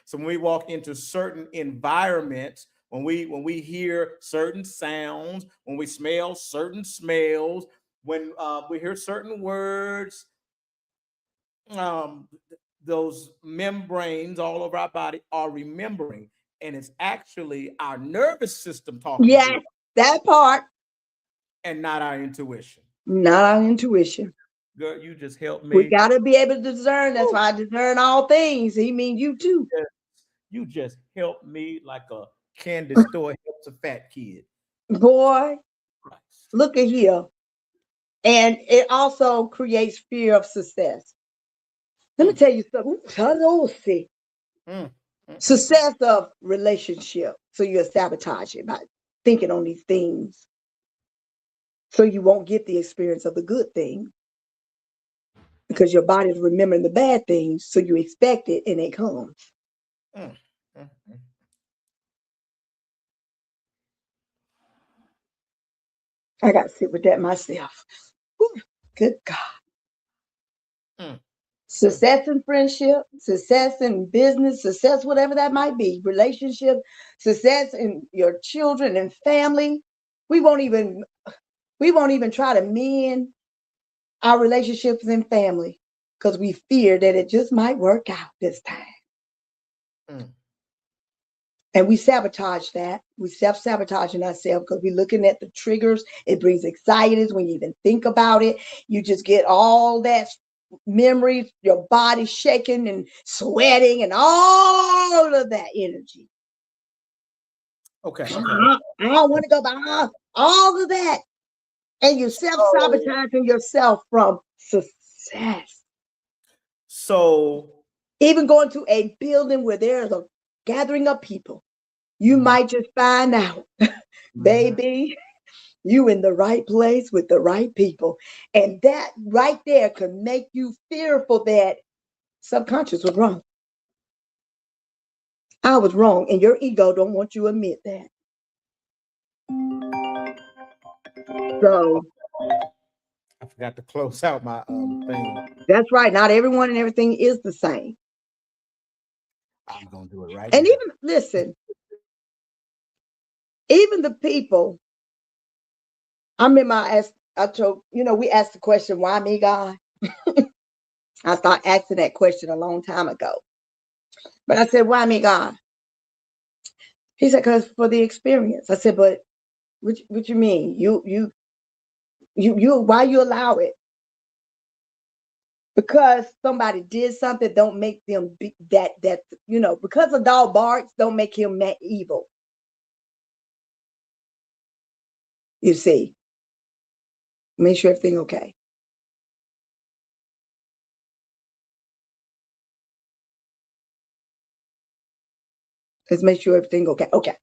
S1: so when we walk into certain environments, when we hear certain sounds, when we smell certain smells, when we hear certain words, um, those membranes all over our body are remembering, and it's actually our nervous system talking to
S2: Yes.
S1: us
S2: That part,
S1: and not our intuition.
S2: not our intuition.
S1: Girl, you just helped
S2: We
S1: me.
S2: got to be able to discern. That's
S1: Woo.
S2: why I discern all things. He means you too.
S1: Yes, you just helped me like a candy store helps a fat kid.
S2: Boy,
S1: Christ.
S2: look at here. And it also creates fear of success. Let me
S1: Mm,
S2: tell you something. Hello, see.
S1: mm, mm.
S2: Success of relationship. So you'll sabotage it by thinking on these things. So you won't get the experience of the good thing
S1: Mm,
S2: because your body's remembering the bad things. So you expect it and it comes.
S1: mm, mm, mm,
S2: I got to sit with that myself. Whew, good God.
S1: mm, mm.
S2: Success in friendship, success in business, success, whatever that might be, relationship, success in your children and family. We won't even we won't even try to mend our relationships in family because we fear that it just might work out this time.
S1: Mm.
S2: And we sabotage that. We self-sabotaging ourselves because we're looking at the triggers. It brings anxiety when you even think about it. You just get all that memories, your body shaking and sweating and all of that energy.
S1: Okay, okay.
S2: I don't want to go by all of that. And you're
S1: So,
S2: self-sabotaging yourself from success.
S1: so,
S2: Even going to a building where there's a gathering of people, you
S1: mhm,
S2: might just find out,
S1: mhm.
S2: baby, you in the right place with the right people. And that right there could make you fearful that subconscious was wrong. I was wrong. And your ego don't want you to admit that. So
S1: I forgot to close out my thing.
S2: that's right. Not everyone and everything is the same.
S1: I'm gonna do it right
S2: And
S1: now.
S2: even listen, even the people, I remember I told, we asked the question, why me, God? I started asking that question a long time ago. But I said, why me, God? He said, because for the experience. I said, but what you mean? Why you allow it? Because somebody did something, don't make them be because a dog barks, don't make him evil. You see, make sure everything okay. Let's make sure everything okay. Okay.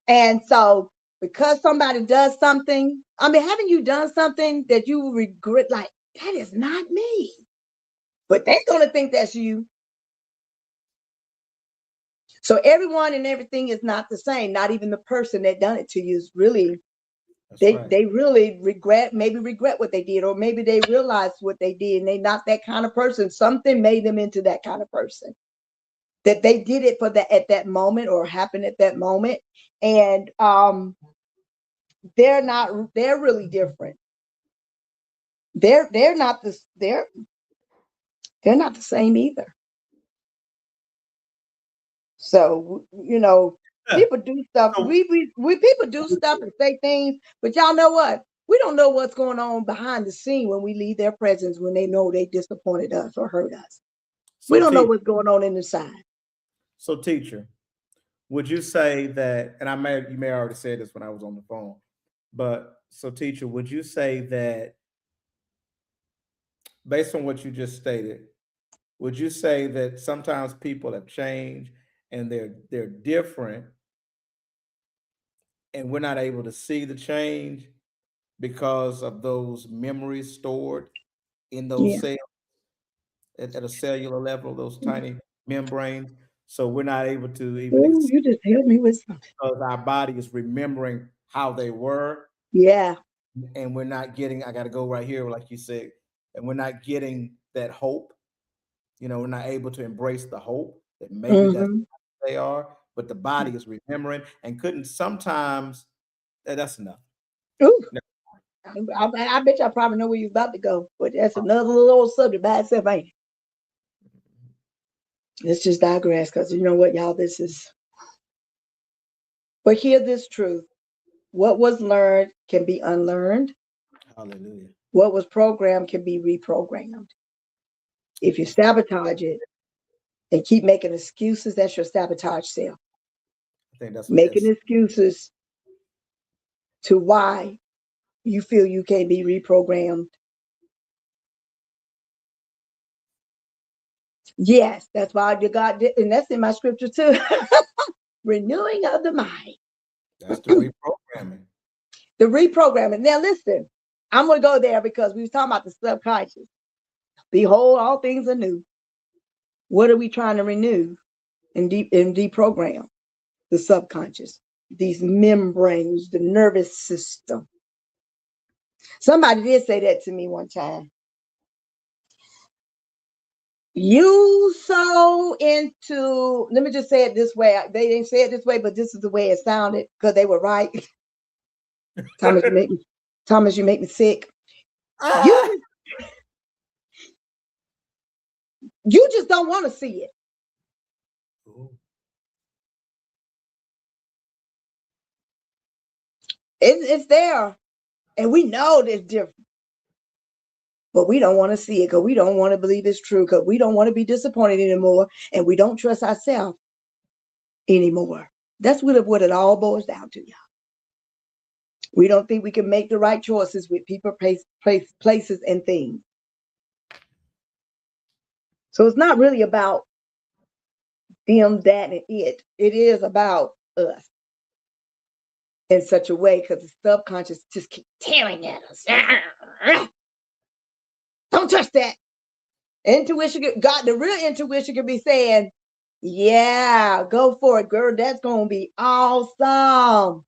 S2: And so because somebody does something, I mean, haven't you done something that you regret, like, that is not me? But they're gonna think that's you. So everyone and everything is not the same. Not even the person that done it to you is really
S1: That's
S2: they
S1: right.
S2: they really regret what they did, or maybe they realized what they did and they not that kind of person. Something made them into that kind of person. That they did it for that at that moment or happened at that moment. And they're really different. They're not this they're They're not the same either. So,
S1: Yeah.
S2: people do stuff.
S1: So,
S2: We people do stuff and say things, but y'all know what? We don't know what's going on behind the scene when we leave their presence, when they know they disappointed us or hurt us. We
S1: so,
S2: don't know
S1: te-
S2: what's going on in the side.
S1: so, teacher, would you say that? And you may already say this when I was on the phone, but so, teacher, would you say that based on what you just stated, would you say that sometimes people have changed and they're different, and we're not able to see the change because of those memories stored in those
S2: Yeah.
S1: cells at a cellular level, those tiny membranes? So we're not able to even
S2: Oh, you just helped me with something.
S1: because our body is remembering how they were,
S2: Yeah.
S1: and we're not getting. I got to go right here, like you said, and we're not getting that hope. We're not able to embrace the hope that maybe that's
S2: Mm-hmm.
S1: what they are, but the body is remembering and couldn't sometimes. That's enough.
S2: Ooh,
S1: No,
S2: I bet y'all probably know where you're about to go, but that's another little old subject by itself, ain't it? Let's just digress, because you know what, y'all, this is. But hear this truth: what was learned can be unlearned.
S1: hallelujah.
S2: What was programmed can be reprogrammed. If you
S1: That's right.
S2: sabotage it and keep making excuses, that's your sabotage self.
S1: I think that's what
S2: Making
S1: that's.
S2: excuses to why you feel you can't be reprogrammed. Yes, that's why you got, and that's in my scripture too. Renewing of the mind,
S1: That's the reprogramming.
S2: the reprogramming. Now, listen, I'm going to go there because we was talking about the subconscious. Behold, all things are new. What are we trying to renew and deprogram? The subconscious, these membranes, the nervous system. Somebody did say that to me one time. You so into, let me just say it this way. They didn't say it this way, but this is the way it sounded because they were right. Thomas, you make me sick.
S1: Ah!
S2: You you just don't want to see it.
S1: Ooh,
S2: It's there, and we know it's different, but we don't want to see it because we don't want to believe it's true, because we don't want to be disappointed anymore, and we don't trust ourselves anymore. That's what it all boils down to, y'all. We don't think we can make the right choices with people, places, and things. So it's not really about them, that, and it. It is about us in such a way, because the subconscious just keep tearing at us. Don't touch that. Intuition, God, the real intuition could be saying, yeah, go for it, girl. That's going to be awesome.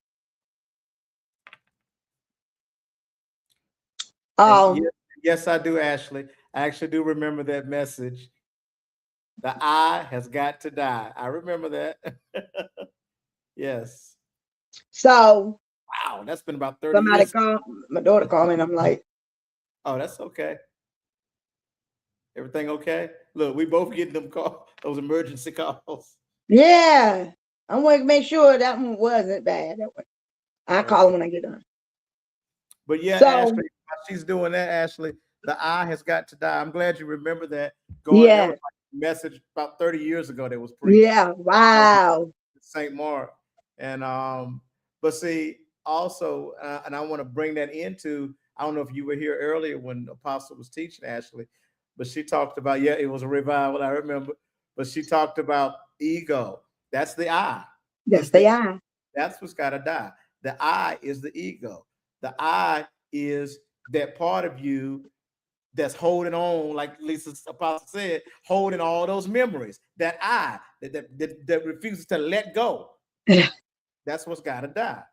S1: and
S2: Um,
S1: yes, yes, I do, Ashley. I actually do remember that message. The I has got to die. I remember that. Yes.
S2: so
S1: Wow, that's been about 30
S2: somebody
S1: years.
S2: called, my daughter called me, and I'm like,
S1: Oh, that's okay. Everything okay? Look, we both getting them call those emergency calls.
S2: yeah, I want to make sure that one wasn't bad. I call
S1: Okay.
S2: them when I get done.
S1: But yeah,
S2: So,
S1: Ashley, while she's doing that, Ashley, the I has got to die. I'm glad you remember that. Going, that
S2: yeah,
S1: was like a message about 30 years ago that was preached.
S2: yeah, wow.
S1: St. Mark. And but see, also, and I want to bring that into, I don't know if you were here earlier when Apostle was teaching, Ashley, but she talked about, yeah, it was a revival, I remember. But she talked about ego. That's the I.
S2: That's
S1: It's the
S2: the eye.
S1: that's what's got to die. The I is the ego. The I is that part of you that's holding on, like Lisa's apostle said, holding all those memories. That I that refuses to let go. That's what's got to die.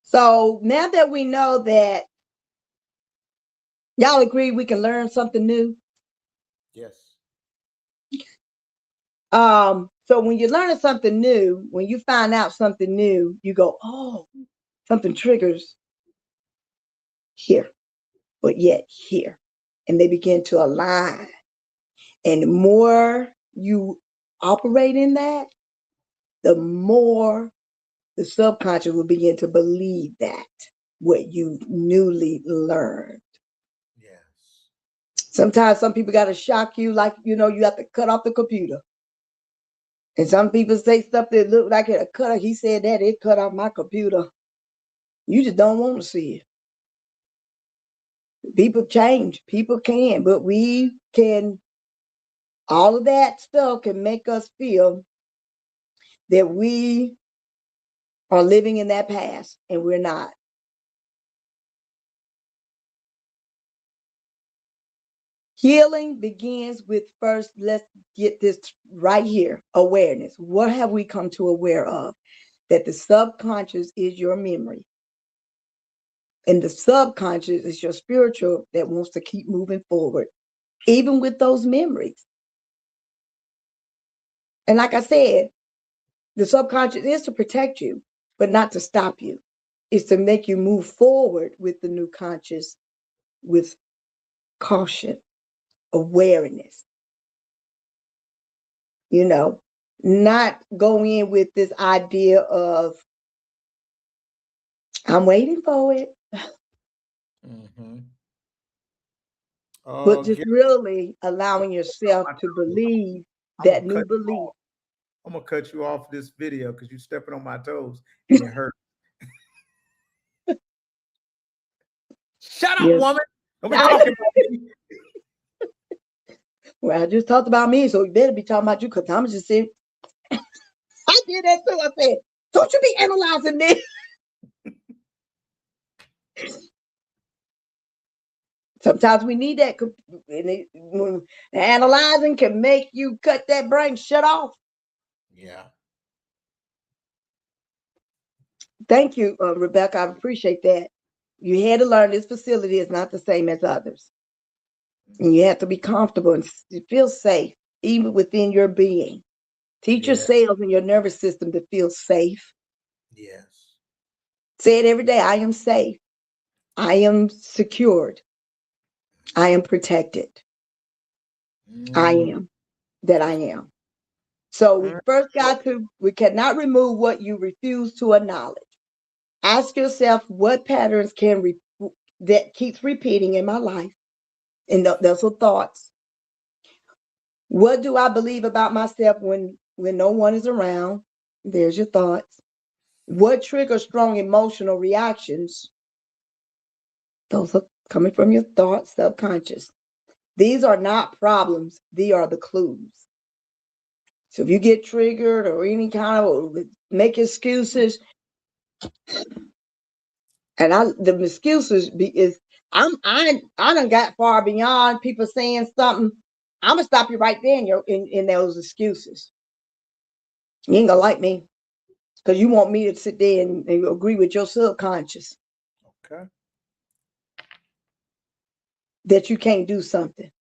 S2: So now that we know that, y'all agree we can learn something new.
S1: Yes.
S2: So when you're learning something new, when you find out something new, you go, oh, something triggers here, but yet here. And they begin to align. And the more you operate in that, the more the subconscious will begin to believe that what you newly learned.
S1: Yes.
S2: Sometimes some people got to shock you, like, you have to cut off the computer. And some people say stuff that look like it a cut. He said that it cut off my computer. You just don't want to see it. People change. People can, but we can. All of that stuff can make us feel that we are living in that past, and we're not. Healing begins with first, let's get this right here, awareness. What have we come to aware of? That the subconscious is your memory. And the subconscious is your spiritual that wants to keep moving forward, even with those memories. And like I said, the subconscious is to protect you, but not to stop you. It's to make you move forward with the new conscious with caution, awareness, not go in with this idea of, I'm waiting for it,
S1: Mm-hmm.
S2: but just
S1: Yeah.
S2: really allowing yourself to believe
S1: I'm gonna
S2: that
S1: cut
S2: new
S1: you
S2: belief.
S1: off. I'm gonna cut you off this video because you're stepping on my toes and it hurts. Shut up,
S2: Yes.
S1: woman. Don't be talking about me.
S2: Well, I just talked about me, so you better be talking about you, because I'm just saying, I did that too. I said, don't you be analyzing me. Sometimes we need that. Analyzing can make you cut that brain shut off.
S1: Yeah.
S2: Thank you, Rebecca. I appreciate that. You had to learn this facility is not the same as others. And you have to be comfortable and feel safe, even within your being. Teach your
S1: Yeah.
S2: cells and your nervous system to feel safe.
S1: Yes.
S2: Say it every day. I am safe. I am secured. I am protected. I
S1: Mm.
S2: am that I am. So we first we cannot remove what you refuse to acknowledge. Ask yourself what patterns that keeps repeating in my life. And those are thoughts. What do I believe about myself when no one is around? There's your thoughts. What triggers strong emotional reactions? Those are coming from your thoughts, subconscious. These are not problems. These are the clues. So if you get triggered or any kind of make excuses, and the excuses is I done got far beyond people saying something. I'm gonna stop you right there in those excuses. You ain't gonna like me because you want me to sit there and agree with your subconscious
S1: Okay.
S2: that you can't do something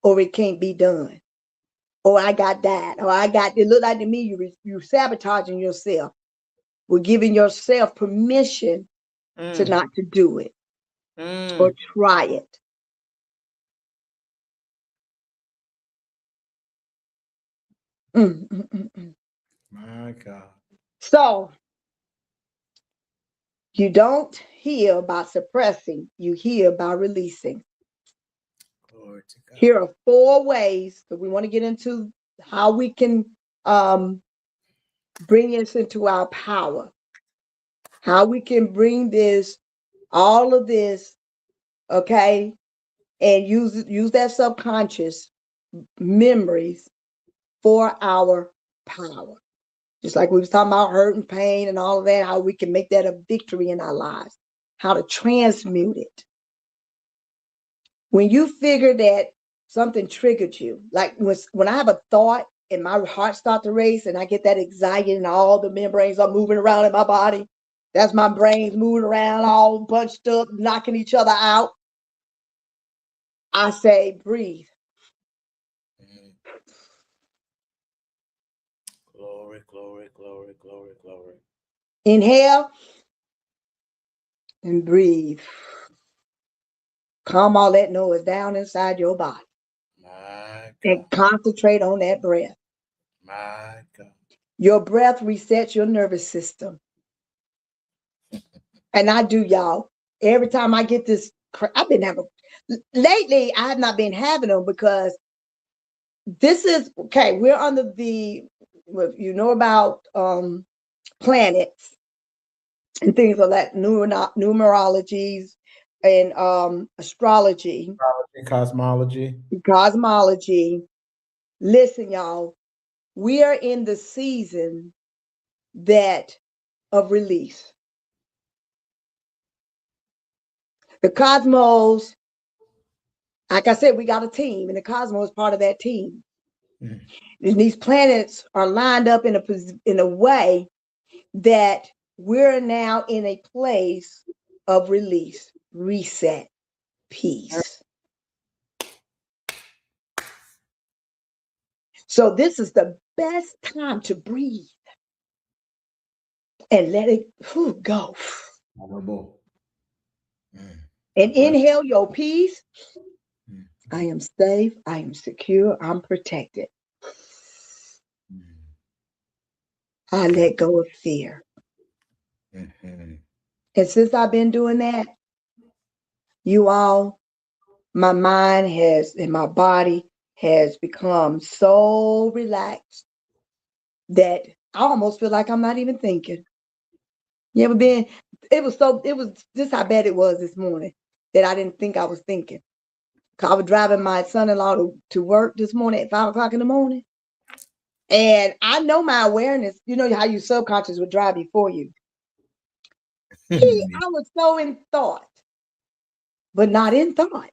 S2: or it can't be done. Or I got that, or it looked like to me you sabotaging yourself. We're giving yourself permission to
S1: Mm.
S2: not to do it or
S1: Mm.
S2: try it. Mm, mm, mm, mm.
S1: My God.
S2: So you don't hear about suppressing, you hear about releasing.
S1: Glory to God.
S2: Here are 4 ways that we want to get into how we can bring this into our power, how we can bring all of this, okay, and use that subconscious memories for our power. Just like we was talking about hurt and pain and all of that, how we can make that a victory in our lives, how to transmute it. When you figure that something triggered you, like when I have a thought and my heart starts to race and I get that anxiety and all the membranes are moving around in my body, that's my brains moving around all bunched up, knocking each other out. I say, breathe.
S1: Mm. Glory, glory, glory, glory, glory.
S2: Inhale and breathe. Calm all that noise down inside your body.
S1: My God.
S2: and concentrate on that breath.
S1: My God.
S2: Your breath resets your nervous system. And I do, y'all. Every time I get this, I've been having, lately, I have not been having them because this is, okay, we're under the, you know about planets and things of that, numerologies and astrology,
S1: Cosmology.
S2: cosmology. Listen, y'all, we are in the season that of release. The cosmos, like I said, we got a team, and the cosmos is part of that team.
S1: Mm.
S2: And these planets are lined up in a way that we're now in a place of release, reset, peace. So this is the best time to breathe and let it go.
S1: Honorable. Mm.
S2: And
S1: Well,
S2: inhale your peace.
S1: mm,
S2: I am safe. I am secure. I'm protected.
S1: mm,
S2: I
S1: mm,
S2: let go of fear.
S1: mhm.
S2: And since I've been doing that, you all, my mind has and my body has become so relaxed that I almost feel like I'm not even thinking. You ever been? It was just how bad it was this morning that I didn't think I was thinking. 'Cause I was driving my son-in-law to work this morning at 5 o'clock in the morning. And I know my awareness, you know how your subconscious would drive before you. I was so in thought, but not in thought.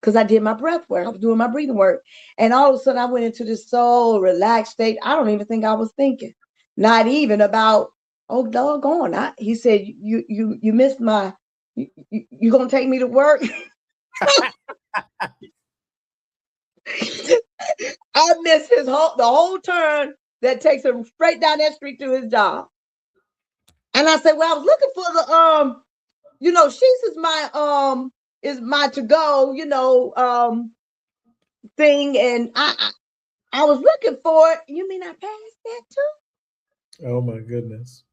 S2: Because I did my breath work. I was doing my breathing work. And all of a sudden I went into this so relaxed state. I don't even think I was thinking. Not even about, oh doggone. He said, you missed my you gonna take me to work? I missed the whole turn that takes him straight down that street to his job. And I said, well, I was looking for the Sheets is my to go, thing. And I was looking for it. You mean I passed that too?
S1: Oh my goodness.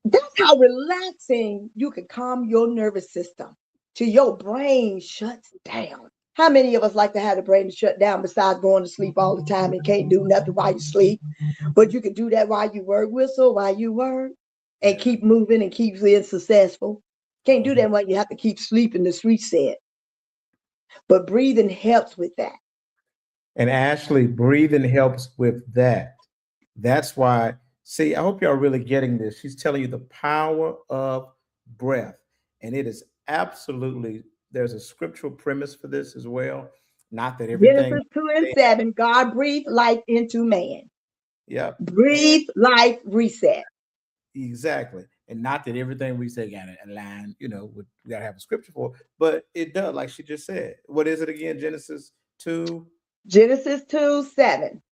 S2: That's how relaxing you can calm your nervous system till your brain shuts down. How many of us like to have the brain shut down besides going to sleep all the time and can't do nothing while you sleep? But you can do that while you work, whistle while you work, and
S1: Yeah.
S2: keep moving and keep being successful. Can't do
S1: Mhm.
S2: that while you have to keep sleeping, the reset. But breathing helps with that.
S1: And Ashley, breathing helps with that. That's why, see, I hope y'all really getting this. She's telling you the power of breath. And it is absolutely, there's a scriptural premise for this as well. Not that everything,
S2: Genesis 2 and 7, God breathed life into man.
S1: yep. And
S2: Breathe life, reset.
S1: exactly. And not that everything we say got to align, we got to have a scripture for, but it does, like she just said. What is it again? Genesis 2,
S2: Genesis 2, 7.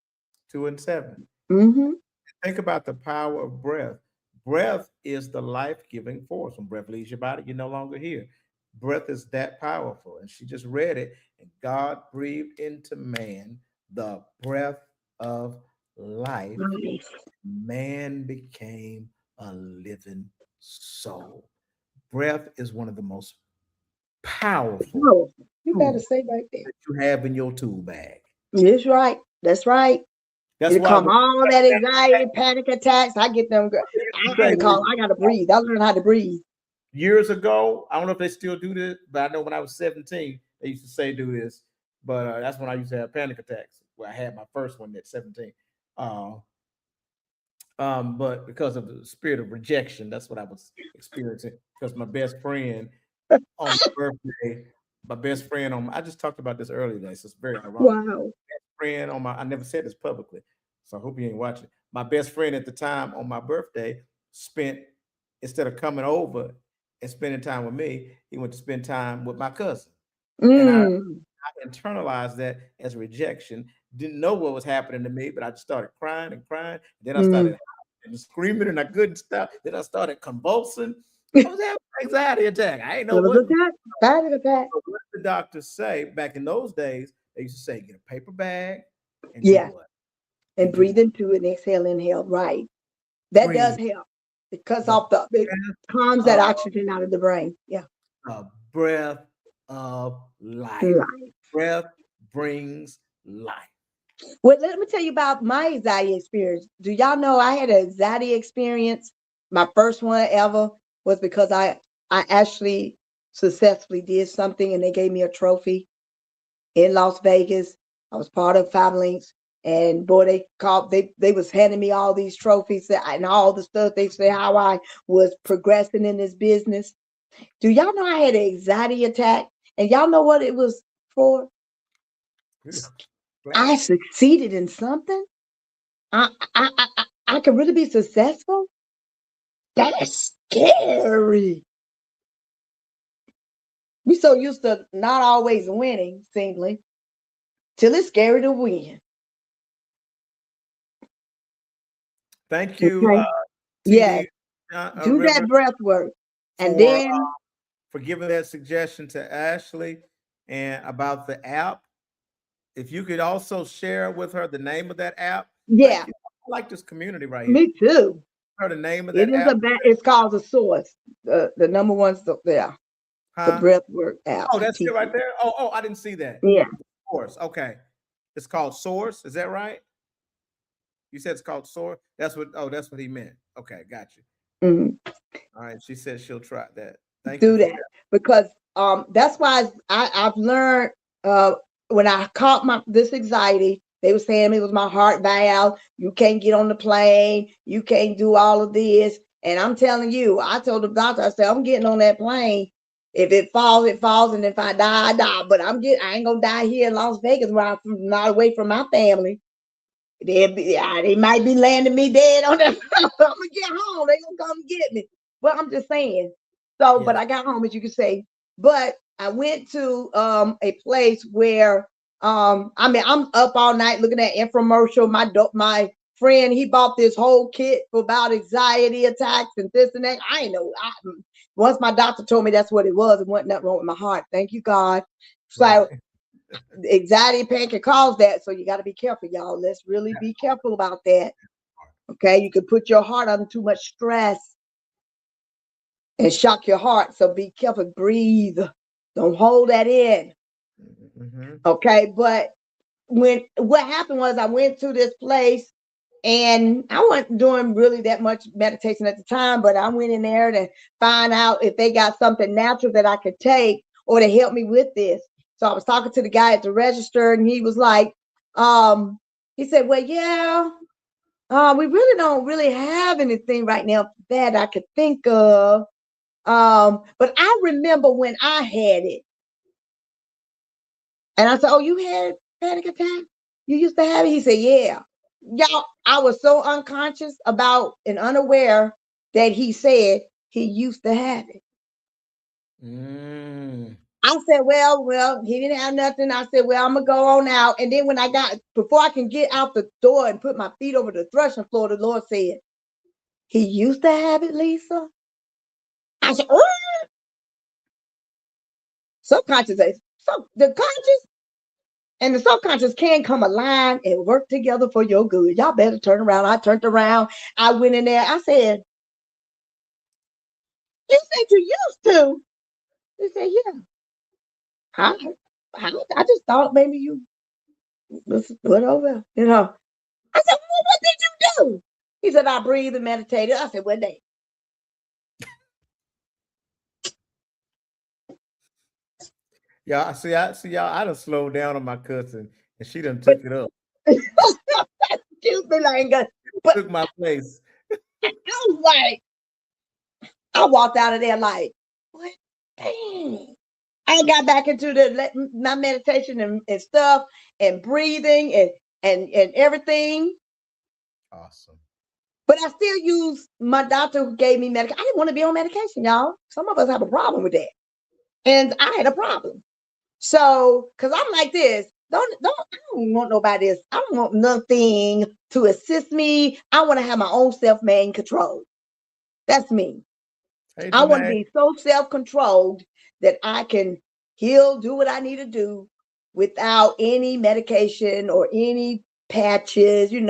S1: 2 and 7.
S2: Mm-hmm.
S1: Think about the power of breath. Breath is the life giving force. When breath leaves your body, you're no longer here. Breath is that powerful. And she just read it. And God breathed into man the breath of life.
S2: Nice.
S1: Man became a living soul. Breath is one of the most powerful
S2: Oh, you better
S1: tools
S2: say right there.
S1: that you have in your tool bag.
S2: That's right. That's right.
S1: That's
S2: It'll
S1: why
S2: come
S1: when
S2: all that anxiety, panic attacks. I get them.
S1: you
S2: I
S1: say
S2: had to call. I got to breathe. I learned how to breathe.
S1: years ago, I don't know if they still do this, but I know when I was 17, they used to say do this. But that's when I used to have panic attacks. Well, I had my first one at 17. Uh, but because of the spirit of rejection, that's what I was experiencing. Because my best friend on my birthday, I just talked about this earlier today, so it's very ironic.
S2: Wow.
S1: Friend on my, I never said this publicly, so I hope you ain't watching. My best friend at the time on my birthday spent, instead of coming over and spending time with me, he went to spend time with my cousin. And
S2: Mm.
S1: I internalized that as rejection. Didn't know what was happening to me, but I just started crying and crying. Then I started
S2: Mm.
S1: howling and screaming, and I couldn't stop. Then I started convulsing. I was having an anxiety attack. I didn't know
S2: It was
S1: what.
S2: attack. Panic attack.
S1: So what did the doctors say back in those days? They used to say, get a paper bag and do
S2: Yeah.
S1: what?
S2: And
S1: And do
S2: breathe
S1: what?
S2: into and exhale, inhale. Right. That does
S1: Bring
S2: help. It cuts
S1: the
S2: off it calms that
S1: breath
S2: oxygen out of the brain. Yeah.
S1: of, breath of life.
S2: Right.
S1: Breath brings life.
S2: Well, let me tell you about my anxiety experience. Do y'all know I had an anxiety experience? My first one ever was because I actually successfully did something and they gave me a trophy in Las Vegas. I was part of Five Links, and boy, they was handing me all these trophies and all the stuff. They say how I was progressing in this business. Do y'all know I had an anxiety attack? And y'all know what it was for?
S1: Really
S2: I
S1: glad.
S2: succeeded in something. I could really be successful. That's scary. We so used to not always winning, singly, till it's scary to win.
S1: Thank you,
S2: Okay. Yes.
S1: TD
S2: Do that
S1: Rivers,
S2: breath work. And
S1: for
S2: then,
S1: giving that suggestion to Ashley and about the app. If you could also share with her the name of that app.
S2: yeah,
S1: Thank you. I like this community right here.
S2: me too.
S1: Her the name of
S2: It
S1: that
S2: is
S1: app,
S2: it's called the source. The number one, yeah, the
S1: huh?
S2: breath work app
S1: Oh,
S2: for
S1: that's it right
S2: teaching.
S1: there. Oh, I didn't see that.
S2: Yeah.
S1: Source. Okay. It's called Source. Is that right? You said it's called Source. That's what. Oh, that's what he meant. Okay, got you.
S2: Mhm.
S1: All right. She said she'll try that. Thank you
S2: Do
S1: for
S2: that
S1: that.
S2: because that's why I've learned uh when I caught my this anxiety, they were saying it was my heart valve. You can't get on the plane, you can't do all of this. And I'm telling you, I told the doctor, I said, I'm getting on that plane. If it falls, it falls, and if I die, I die. But I ain't gonna die here in Las Vegas where I'm not away from my family. They might be landing me dead on that. I'm gonna get home. They gonna come get me. But I'm just saying. So, but
S1: Yes.
S2: I got home, as you can say. But I went to a place where I mean I'm up all night looking at infomercial. My friend he bought this whole kit for about anxiety attacks and this and that. I ain't know. Once my doctor told me that's what it was, it wasn't nothing wrong with my heart. Thank you, God. So
S1: Right.
S2: anxiety pain can cause that. So you got to be careful, y'all. Let's really be careful about that. Okay. You can put your heart under too much stress and shock your heart. So be careful. Breathe. Don't hold that in.
S1: Mm-hmm.
S2: Okay. But what happened was I went to this place and I wasn't doing really that much meditation at the time, but I went in there to find out if they got something natural that I could take or to help me with this. So I was talking to the guy at the register and he was like, he said, well, yeah, we really don't really have anything right now that I could think of. But I remember when I had it. And I said, oh, you had panic attack? You used to have it? He said, yeah. Y'all, I was so unconscious about and unaware that he said he used to have it.
S1: Mm.
S2: I said, well, he didn't have nothing. I said, well, I'm gonna go on out. And then when I got before I can get out the door and put my feet over the threshing floor, the Lord said, he used to have it, Lisa. I said, oh, subconscious. So the conscious and the subconscious can come aligned and work together for your good. Y'all better turn around. I turned around. I went in there. I said, you said you used to. He said, yeah. I, I just thought maybe you was whatever, you know. I said, well, what did you do? He said, I breathed and meditated. I said, what day?
S1: Yeah, I see y'all. I done slowed down on my cousin, and she done
S2: But
S1: took it up.
S2: excuse me, like, but
S1: Took my place.
S2: I was like, I walked out of there like, what? Dang. I got back into my meditation and stuff and breathing and everything.
S1: Awesome.
S2: But I still use my doctor who gave me medication. I didn't want to be on medication, y'all. Some of us have a problem with that. And I had a problem. So, because I'm like this, I don't want nobody else. I don't want nothing to assist me. I want to have my own self-made control. That's me.
S1: Hey,
S2: I want to
S1: Janae.
S2: be so self-controlled that I can heal, do what I need to do, without any medication or any patches, I'm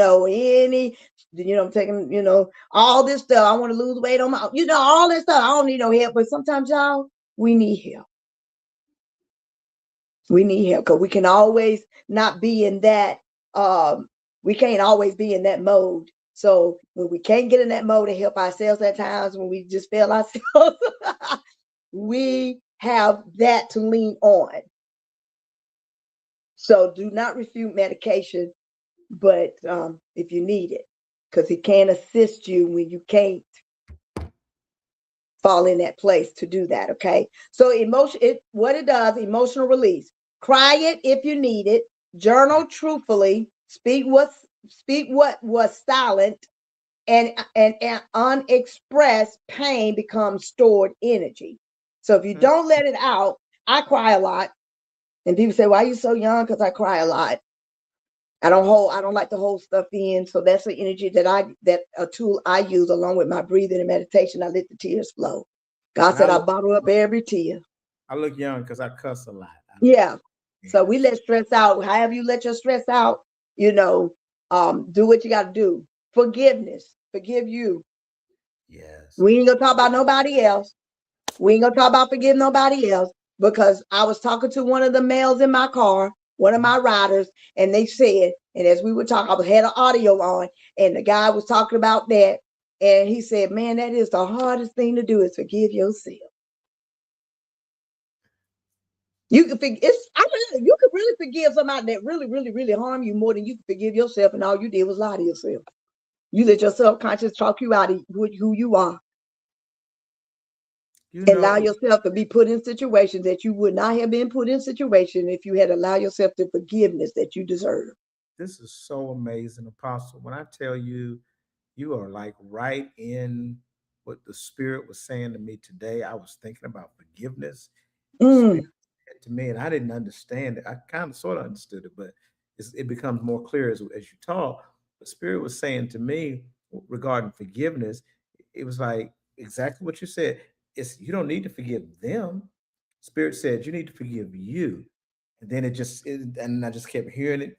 S2: taking, all this stuff. I want to lose weight on my, all this stuff. I don't need no help. But sometimes, y'all, we need help. We need help because we can always not be in that, we can't always be in that mode. So when we can't get in that mode to help ourselves at times, when we just fail ourselves, we have that to lean on. So do not refute medication, but if you need it, because it can assist you when you can't fall in that place to do that. Okay. So what it does, emotional release. Cry it if you need it. Journal truthfully. Speak what was silent, and unexpressed pain becomes stored energy. So if you don't let it out, I cry a lot, and people say, "Why are you so young?" Because I cry a lot. I don't like to hold stuff in. So that's the energy that a tool I use along with my breathing and meditation. I let the tears flow. God said I bottle up every tear.
S1: I look young because I cuss a lot.
S2: Yeah. So we let stress out. However you let your stress out, do what you got to do. Forgiveness. Forgive you.
S1: Yes.
S2: We ain't gonna talk about nobody else. We ain't gonna talk about forgiving nobody else, because I was talking to one of the males in my car, one of my riders, and they said, and as we were talking, I had an audio on, and the guy was talking about that, and he said, "Man, that is the hardest thing to do, is forgive yourself." You can you could really forgive somebody that really, really, really harm you more than you can forgive yourself, and all you did was lie to yourself. You let your subconscious talk you out of who you are. Allow yourself to be put in situations that you would not have been put in situation if you had allowed yourself the forgiveness that you deserve.
S1: This is so amazing, Apostle. When I tell you, you are like right in what the Spirit was saying to me today. I was thinking about forgiveness.
S2: Mm,
S1: Spirit said to me, and I didn't understand it. I kind of sort of understood it, but it becomes more clear as you talk. The Spirit was saying to me regarding forgiveness, it was like exactly what you said. It's you don't need to forgive them. Spirit said you need to forgive you. And then and I just kept hearing it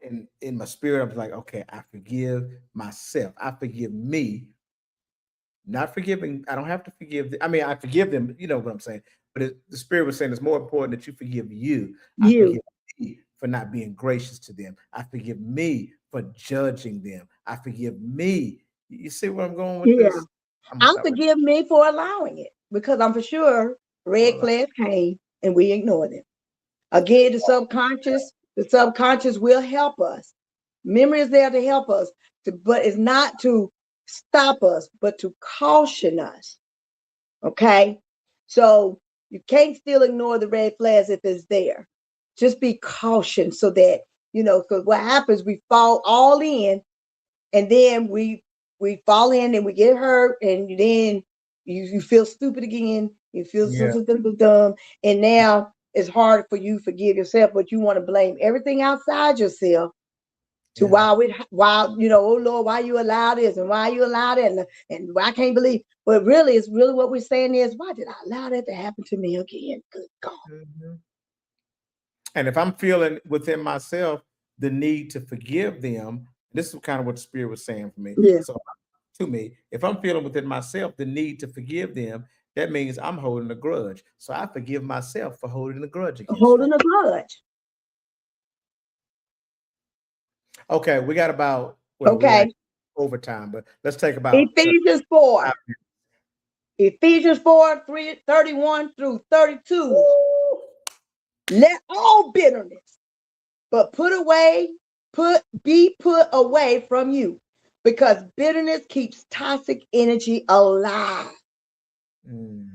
S1: and in my spirit, I was like, okay, I forgive myself. I forgive me. Not forgiving. I don't have to forgive. I mean, I forgive them. You know what I'm saying. But the spirit was saying it's more important that you forgive you. I
S2: you.
S1: forgive me for not being gracious to them. I forgive me for judging them. I forgive me. You see where I'm going with
S2: Yeah.
S1: this? I'm gonna
S2: I
S1: stop right
S2: forgive me for allowing it, because I'm for sure red
S1: there.
S2: flags came and we ignored it. Again, the subconscious will help us. Memory is there to help us, but it's not to stop us, but to caution us. Okay. So you can't still ignore the red flags if it's there. Just be cautious so that, because what happens, we fall all in, and then we fall in and we get hurt, and then you feel stupid again. You feel
S1: Yeah.
S2: so dumb. And now it's hard for you to forgive yourself, but you want to blame everything outside yourself to
S1: Yeah.
S2: why oh Lord, why you allow this and why you allow that, and I can't believe. But really, it's really what we're saying is, why did I allow that to happen to me again? Good God.
S1: Mhm. And if I'm feeling within myself the need to forgive them, this is kind of what the Spirit was saying for me.
S2: Yeah.
S1: So to me, if I'm feeling within myself the need to forgive them, that means I'm holding a grudge. So I forgive myself for holding a grudge against them.
S2: Holding a grudge.
S1: Okay, we got about we
S2: Okay.
S1: actually overtime, but let's take about
S2: Ephesians 4.
S1: 5
S2: Ephesians 4, 31 through 32. Let all bitterness, but be put away from you, because bitterness keeps toxic energy alive.
S1: Mm,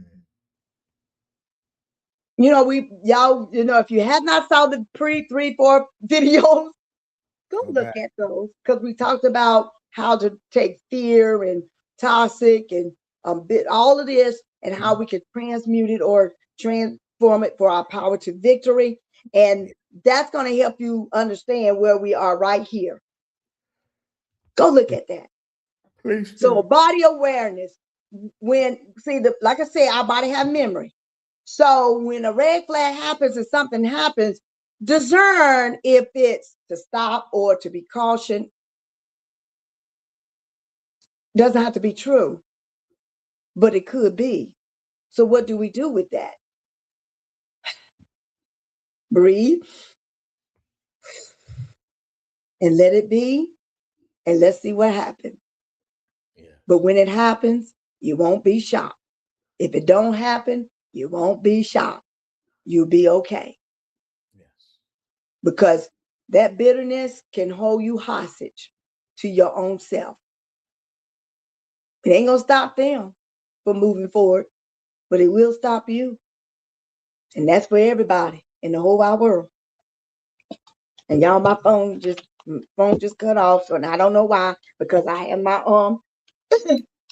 S2: If you have not saw the three, 4 videos, go
S1: go
S2: look
S1: back.
S2: at those, because we talked about how to take fear and toxic and all of this, and how we can transmute it or transform it for our power to victory. And
S1: Yeah,
S2: that's going to help you understand where we are right here. Go look
S1: yeah,
S2: at that.
S1: please
S2: So
S1: do.
S2: body awareness, like I said, our body have memory. So when a red flag happens and something happens, discern if it's to stop or to be cautioned. Doesn't have to be true, but it could be. So what do we do with that? Breathe and let it be, and let's see what happens.
S1: Yes.
S2: But when it happens, you won't be shocked. If it don't happen, you won't be shocked. You'll be okay.
S1: Yes.
S2: Because that bitterness can hold you hostage to your own self. It ain't gonna stop them from moving forward, but it will stop you. And that's for everybody in the whole wide world. And y'all, my phone just cut off. So I don't know why, because I had my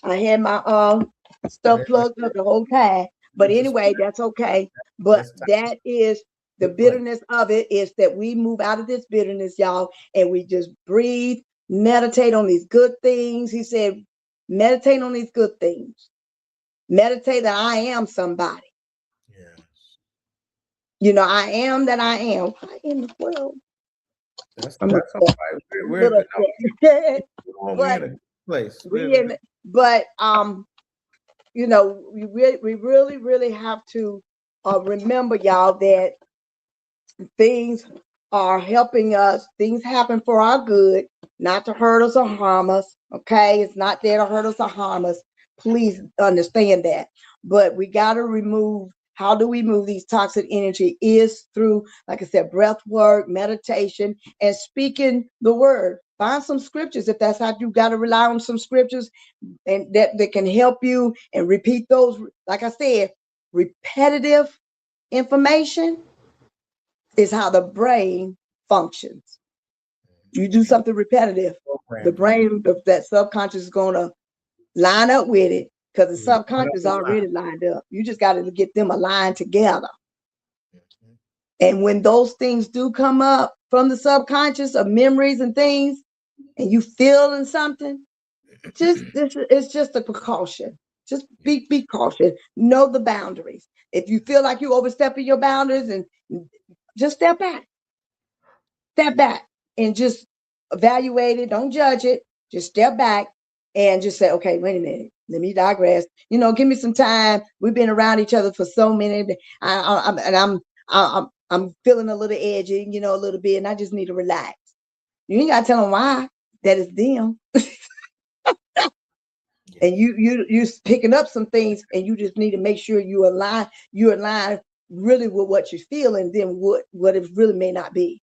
S2: I had my stuff plugged up the whole time. But
S1: It's just
S2: anyway, that's okay. But
S1: that's
S2: that is the
S1: good place.
S2: bitterness of it, is that we move out of this bitterness, y'all, and we just breathe, meditate on these good things. He said, meditate on these good things. Meditate that I am somebody.
S1: Yes.
S2: You know, I am that I am. Why in the world? I'm
S1: That's all
S2: upset.
S1: right.
S2: I'm a
S1: We're
S2: little upset.
S1: we're
S2: But
S1: in a good place.
S2: we in, but you know, we really, really have to remember, y'all, that things are helping us. Things happen for our good, not to hurt us or harm us. Okay, it's not there to hurt us or harm us. Please understand that. But we got to remove. How do we move these toxic energy? Is through, like I said, breath work, meditation, and speaking the word. Find some scriptures if that's how you got to rely on some scriptures, and that can help you, and repeat those. Like I said, repetitive information is how the brain functions. You do something repetitive, the
S1: Programmed you.
S2: brain, that subconscious is going to line up with it, because the
S1: Yeah. Run up
S2: subconscious
S1: the line.
S2: already lined up. You just got to get them aligned together.
S1: Mhm.
S2: And when those things do come up from the subconscious of memories and things, and you feeling something, it's just a precaution. Just be cautious. Know the boundaries. If you feel like you overstepping your boundaries, and just step back and just evaluate it. Don't judge it. Just step back and just say, okay, wait a minute. Let me digress. You know, give me some time. We've been around each other for so many. I'm feeling a little edgy, you know, a little bit, and I just need to relax. You ain't gotta tell them why. That is them,
S1: Yes.
S2: and you picking up some things, and you just need to make sure you align. You align really with what you feel, and then what it really may not be.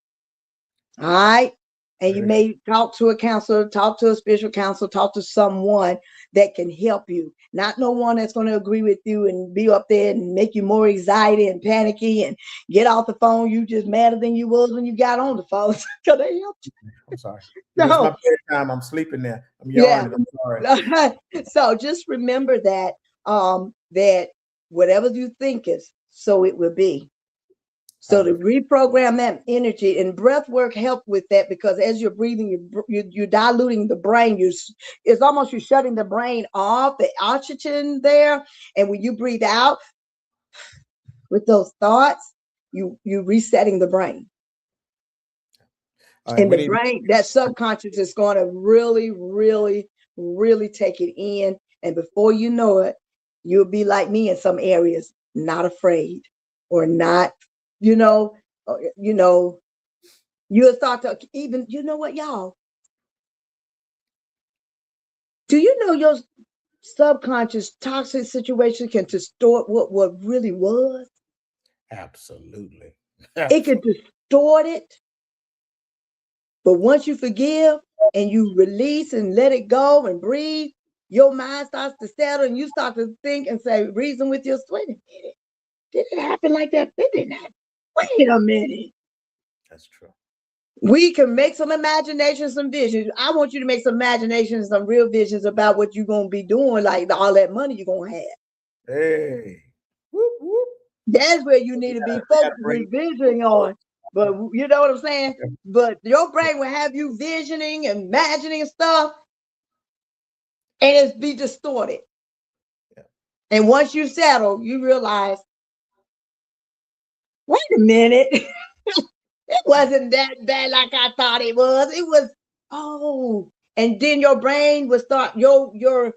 S2: All right. And you
S1: Very true.
S2: may talk to a counselor, talk to a spiritual counselor, talk to someone that can help you. Not no one that's going to agree with you and be up there and make you more anxiety and panicky and get off the phone. You just madder than you was when you got on the phone. So they help you.
S1: I'm sorry. Yeah, it's
S2: So
S1: my bedtime. I'm sleeping there. I'm
S2: yeah.
S1: yarning. I'm sorry.
S2: So just remember that that whatever you think is, so it will be.
S1: I
S2: So to
S1: love
S2: reprogram that energy, and breath work help with that, because as you're breathing, you're diluting the brain. It's almost you're shutting the brain off, the oxygen there. And when you breathe out with those thoughts, you resetting the brain.
S1: All right,
S2: And
S1: we
S2: the
S1: need
S2: brain, that subconscious is going to really, really, really take it in. And before you know it, you'll be like me in some areas, not afraid, or not, you know, you know, you'll start to even, you know what, y'all? Do you know your subconscious toxic situation can distort what really was?
S1: absolutely.
S2: It can
S1: Absolutely.
S2: distort it. But once you forgive and you release and let it go and breathe, your mind starts to settle, and you start to think and say, reason with your wait a minute. Did it happen like that? It didn't happen. Wait a minute.
S1: That's true.
S2: We can make some imaginations, some visions. I want you to make some imaginations, some real visions about what you're going to be doing, like all that money you're going to have.
S1: Hey. Whoop, whoop.
S2: That's where you need to be
S1: We gotta
S2: focused,
S1: bring
S2: revisioning on. But you know what I'm saying?
S1: yeah,
S2: But your brain will have you visioning, imagining stuff, and it's be distorted.
S1: yeah.
S2: And once you settle, you realize wait a minute. It wasn't that bad like I thought it was. It was, oh, and then your brain would start your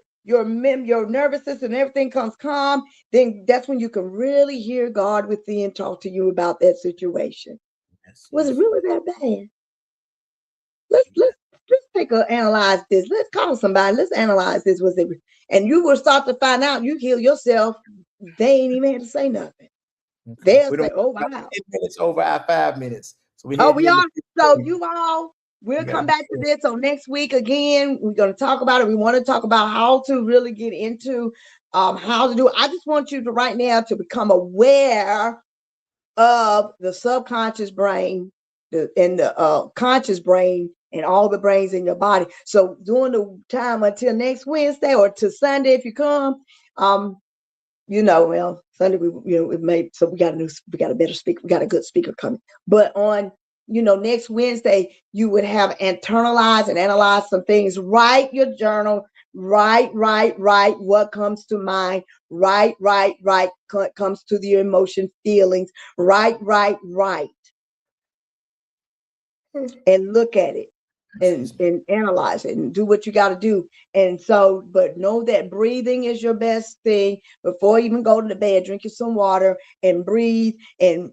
S2: nervous system, everything comes calm. Then that's when you can really hear God within talk to you about that situation.
S1: Yes,
S2: Was it
S1: yes.
S2: really that bad? Let's take a analyze this. Let's call somebody. Let's analyze this. Was it? And you will start to find out. You heal yourself. They ain't even had to say nothing.
S1: Okay.
S2: They'll
S1: We don't
S2: say, "Oh
S1: about
S2: wow."
S1: 10 minutes over our 5 minutes. So we're
S2: Oh,
S1: heading
S2: we are.
S1: into
S2: So
S1: 15.
S2: you all,
S1: We
S2: we'll
S1: gotta
S2: come
S1: be
S2: back to
S1: quick.
S2: this on next week again. We're going to talk about it. We want to talk about how to really get into how to do it. I just want you to right now to become aware of the subconscious brain and the conscious brain and all the brains in your body. So during the time until next Wednesday or to Sunday, if you come, um, well, Sunday it may so we got a better speaker, we got a good speaker coming. But on next Wednesday, you would have internalized and analyzed some things. Write your journal, write what comes to mind, write comes to the emotion, feelings, write and look at it and,
S1: Excuse me.
S2: and analyze it and do what you got to do. And so, but know that breathing is your best thing. Before you even go to the bed, drink you some water and breathe. And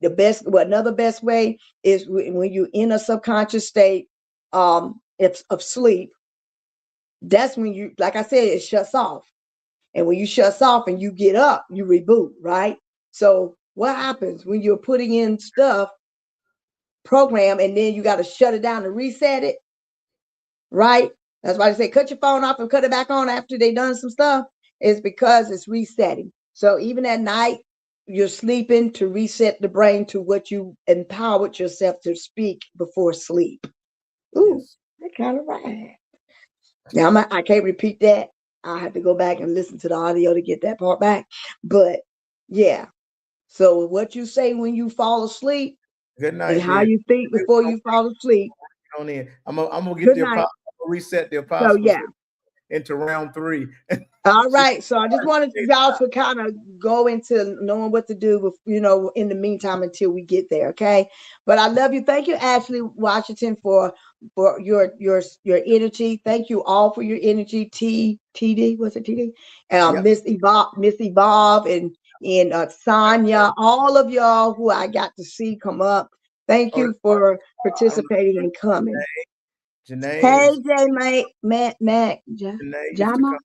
S2: another best way is when you're in a subconscious state of sleep. That's when you, like I said, it shuts off. And when you shuts off and you get up, you reboot, right? So what happens when you're putting in stuff program and then you got to shut it down and reset it, right? That's why they say cut your phone off and cut it back on after they done some stuff. It's because it's resetting. So even at night, you're sleeping to reset the brain to what you empowered yourself to speak before sleep. Ooh,
S1: Yes.
S2: that kind of right. Now I can't repeat that. I have to go back and listen to the audio to get that part back. But yeah. So what you say when you fall asleep
S1: Good
S2: and
S1: night,
S2: how
S1: dear.
S2: you think
S1: We're
S2: before
S1: gonna
S2: you fall asleep.
S1: bring it on in. I'm gonna get
S2: Good
S1: the
S2: night.
S1: apostle, I'm gonna reset the
S2: So
S1: apostles
S2: yeah.
S1: into round three.
S2: All
S1: She-
S2: right. So I just wanted y'all to kind of go into knowing what to do with, in the meantime until we get there. Okay. But I love you. Thank you, Ashley Washington, for your energy. Thank you all for your energy. TD, what's it TD?
S1: Yep.
S2: Miss Evolve and Sonia, all of y'all who I got to see come up. Thank
S1: Oh,
S2: you for
S1: I don't know.
S2: participating and coming.
S1: Janae
S2: Hey,
S1: is
S2: J Mac,
S1: Janae used to
S2: Jama,
S1: come.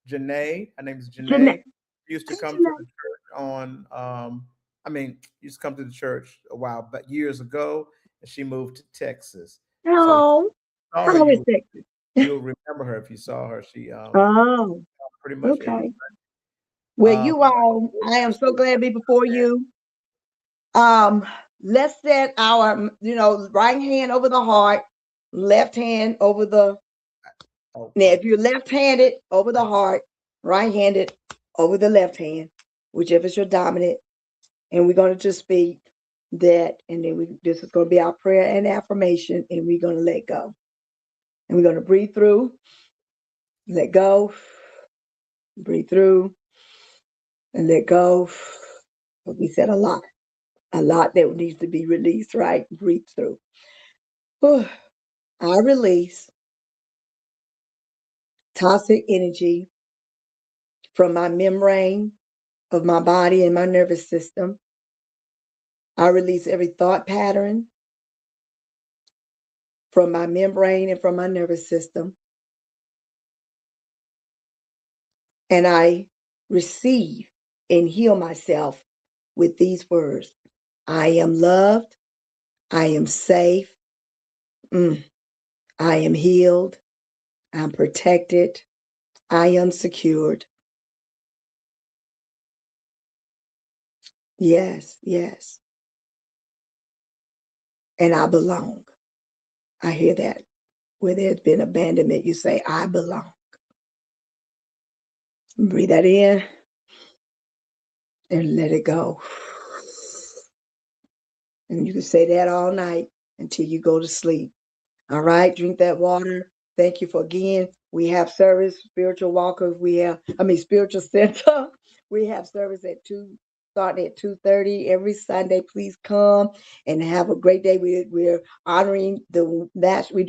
S1: Janae, her name is
S2: Jeanette.
S1: Janae. Used to
S2: Hey,
S1: come to
S2: Jeanette.
S1: the church on. Used to come to the church a while, but years ago, and she moved to Texas. So if
S2: Oh,
S1: you saw her,
S2: how is Texas?
S1: you'll remember her if you saw her. She
S2: Oh,
S1: pretty much every.
S2: okay. Well,
S1: Um,
S2: you all, I am so glad to be before you. Um, let's set our, right hand over the heart, left hand over the.
S1: oh,
S2: Now,
S1: oh,
S2: if you're left-handed, over the heart, right-handed, over the left hand, whichever is your dominant. And we're going to just speak that, and then this is going to be our prayer and affirmation, and we're going to let go. And we're going to breathe through, let go, breathe through, and let go. But we said a lot that needs to be released, right? Breathe through. I release toxic energy from my membrane of my body and my nervous system. I release every thought pattern from my membrane and from my nervous system. And I receive and heal myself with these words. I am loved. I am safe. I am healed. I'm protected. I am secured. Yes, yes. And I belong. I hear that. Where there's been abandonment, you say, I belong. Breathe that in and let it go. And you can say that all night until you go to sleep. All right, drink that water. Thank you for again. We have service, spiritual walkers. Spiritual center. We have service at 2 starting at 2:30 every Sunday. Please come and have a great day. We're honoring we're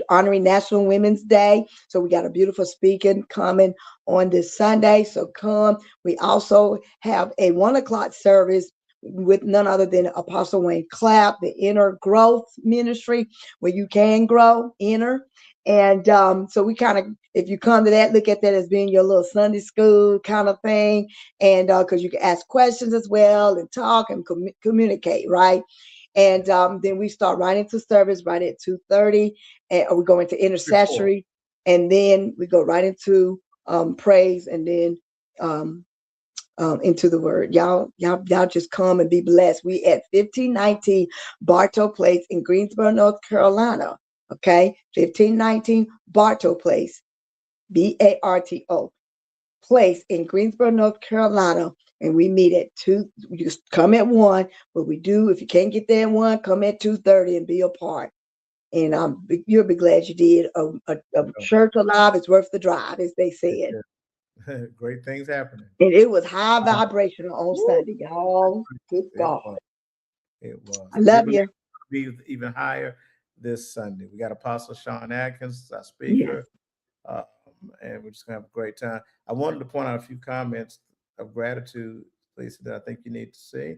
S2: honoring National Women's Day. So we got a beautiful speaking coming on this Sunday. So come. We also have a 1 o'clock service with none other than Apostle Wayne Clapp, the Inner Growth Ministry, where you can grow inner. And so we kind of, if you come to that, look at that as being your little Sunday school kind of thing. And because you can ask questions as well and talk and communicate, right? And then we start right into service right at 2:30, and we go into
S1: Report.
S2: intercessory, and then we go right into praise, and then um, into the word. Y'all just come and be blessed. We at 1519 Bartow Place in Greensboro, North Carolina. Okay, 1519 Bartow Place, Barto Place in Greensboro, North Carolina. And we meet at 2. You just come at 1, but we do, if you can't get there at 1, come at 2:30 and be a part. And you'll be glad you did. A church alive is worth the drive, as they said.
S1: Great things happening.
S2: And it was high
S1: Um,
S2: vibrational on
S1: woo,
S2: Sunday, y'all. Good
S1: it
S2: God.
S1: was. It was.
S2: I
S1: And we
S2: love
S1: believe
S2: you.
S1: it'll be even higher this Sunday. We got Apostle Sean Atkins, our
S2: Yes.
S1: speaker, um, and we're just going to have a great time. I wanted to point out a few comments of gratitude, Lisa, that I think you need to see.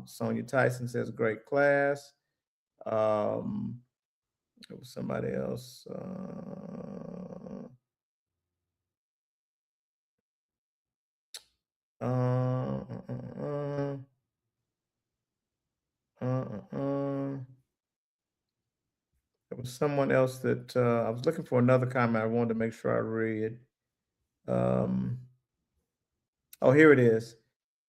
S1: Sonia Tyson says, great class. Um, it was somebody else. Uh, uh, uh, uh, There was someone else that I was looking for another comment. I wanted to make sure I read. Um, oh, here it is.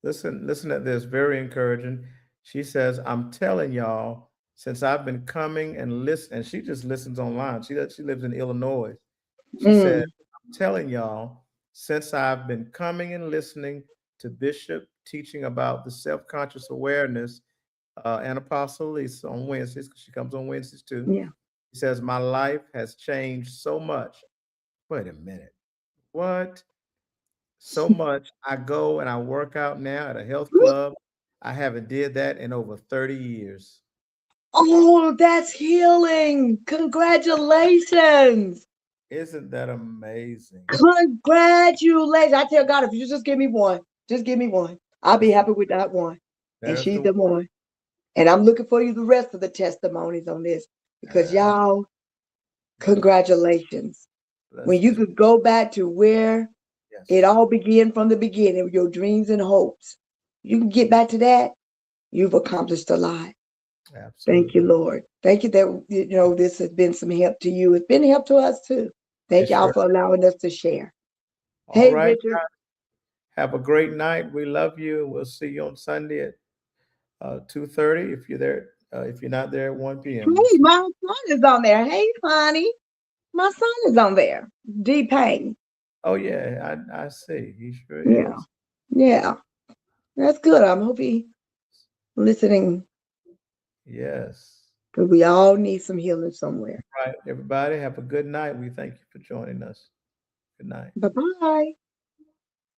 S1: Listen at this. Very encouraging. She says, "I'm telling y'all, since I've been coming and listen, and she just listens online. She lives in Illinois. She said,
S2: Mm,
S1: I'm telling y'all, since I've been coming and listening to Bishop teaching about the self-conscious awareness and Apostle Lisa on Wednesdays, because she comes on Wednesdays too.
S2: yeah.
S1: He says, my life has changed so much. Wait a minute. What? So much. I go and I work out now at a health club. I haven't did that in over 30 years.
S2: Oh, that's healing. Congratulations.
S1: Isn't that amazing?
S2: Congratulations. I tell God, if you just give me one, just give me one. I'll be
S1: That's the
S2: happy with that one. And
S1: there's
S2: she's
S1: the
S2: the one. And I'm looking for you the rest of the testimonies on this because
S1: uh,
S2: y'all,
S1: bless
S2: congratulations.
S1: bless
S2: When you
S1: his
S2: could go back to where it
S1: yes.
S2: all began from the beginning, your dreams and hopes, you can get back to that, you've accomplished a lot. Thank you,
S1: Absolutely.
S2: Lord. Thank you that this has been some help to you. It's been help to us too.
S1: It
S2: Thank y'all
S1: sure.
S2: for allowing us to share.
S1: All
S2: Hey,
S1: right.
S2: Richard.
S1: Have a great night. We love you. We'll see you on Sunday at 2:30. If you're there, if you're not there at 1 p.m., we'll
S2: Hey,
S1: see.
S2: my son is on there. Hey, honey. My son is on there. D Payne.
S1: Oh yeah, I see. He sure
S2: Yeah.
S1: is.
S2: Yeah. That's good. I'm hope he listening
S1: Yes.
S2: because we all need some healing somewhere.
S1: Right. Everybody have a good night. We thank you for joining us. Good night.
S2: Bye bye.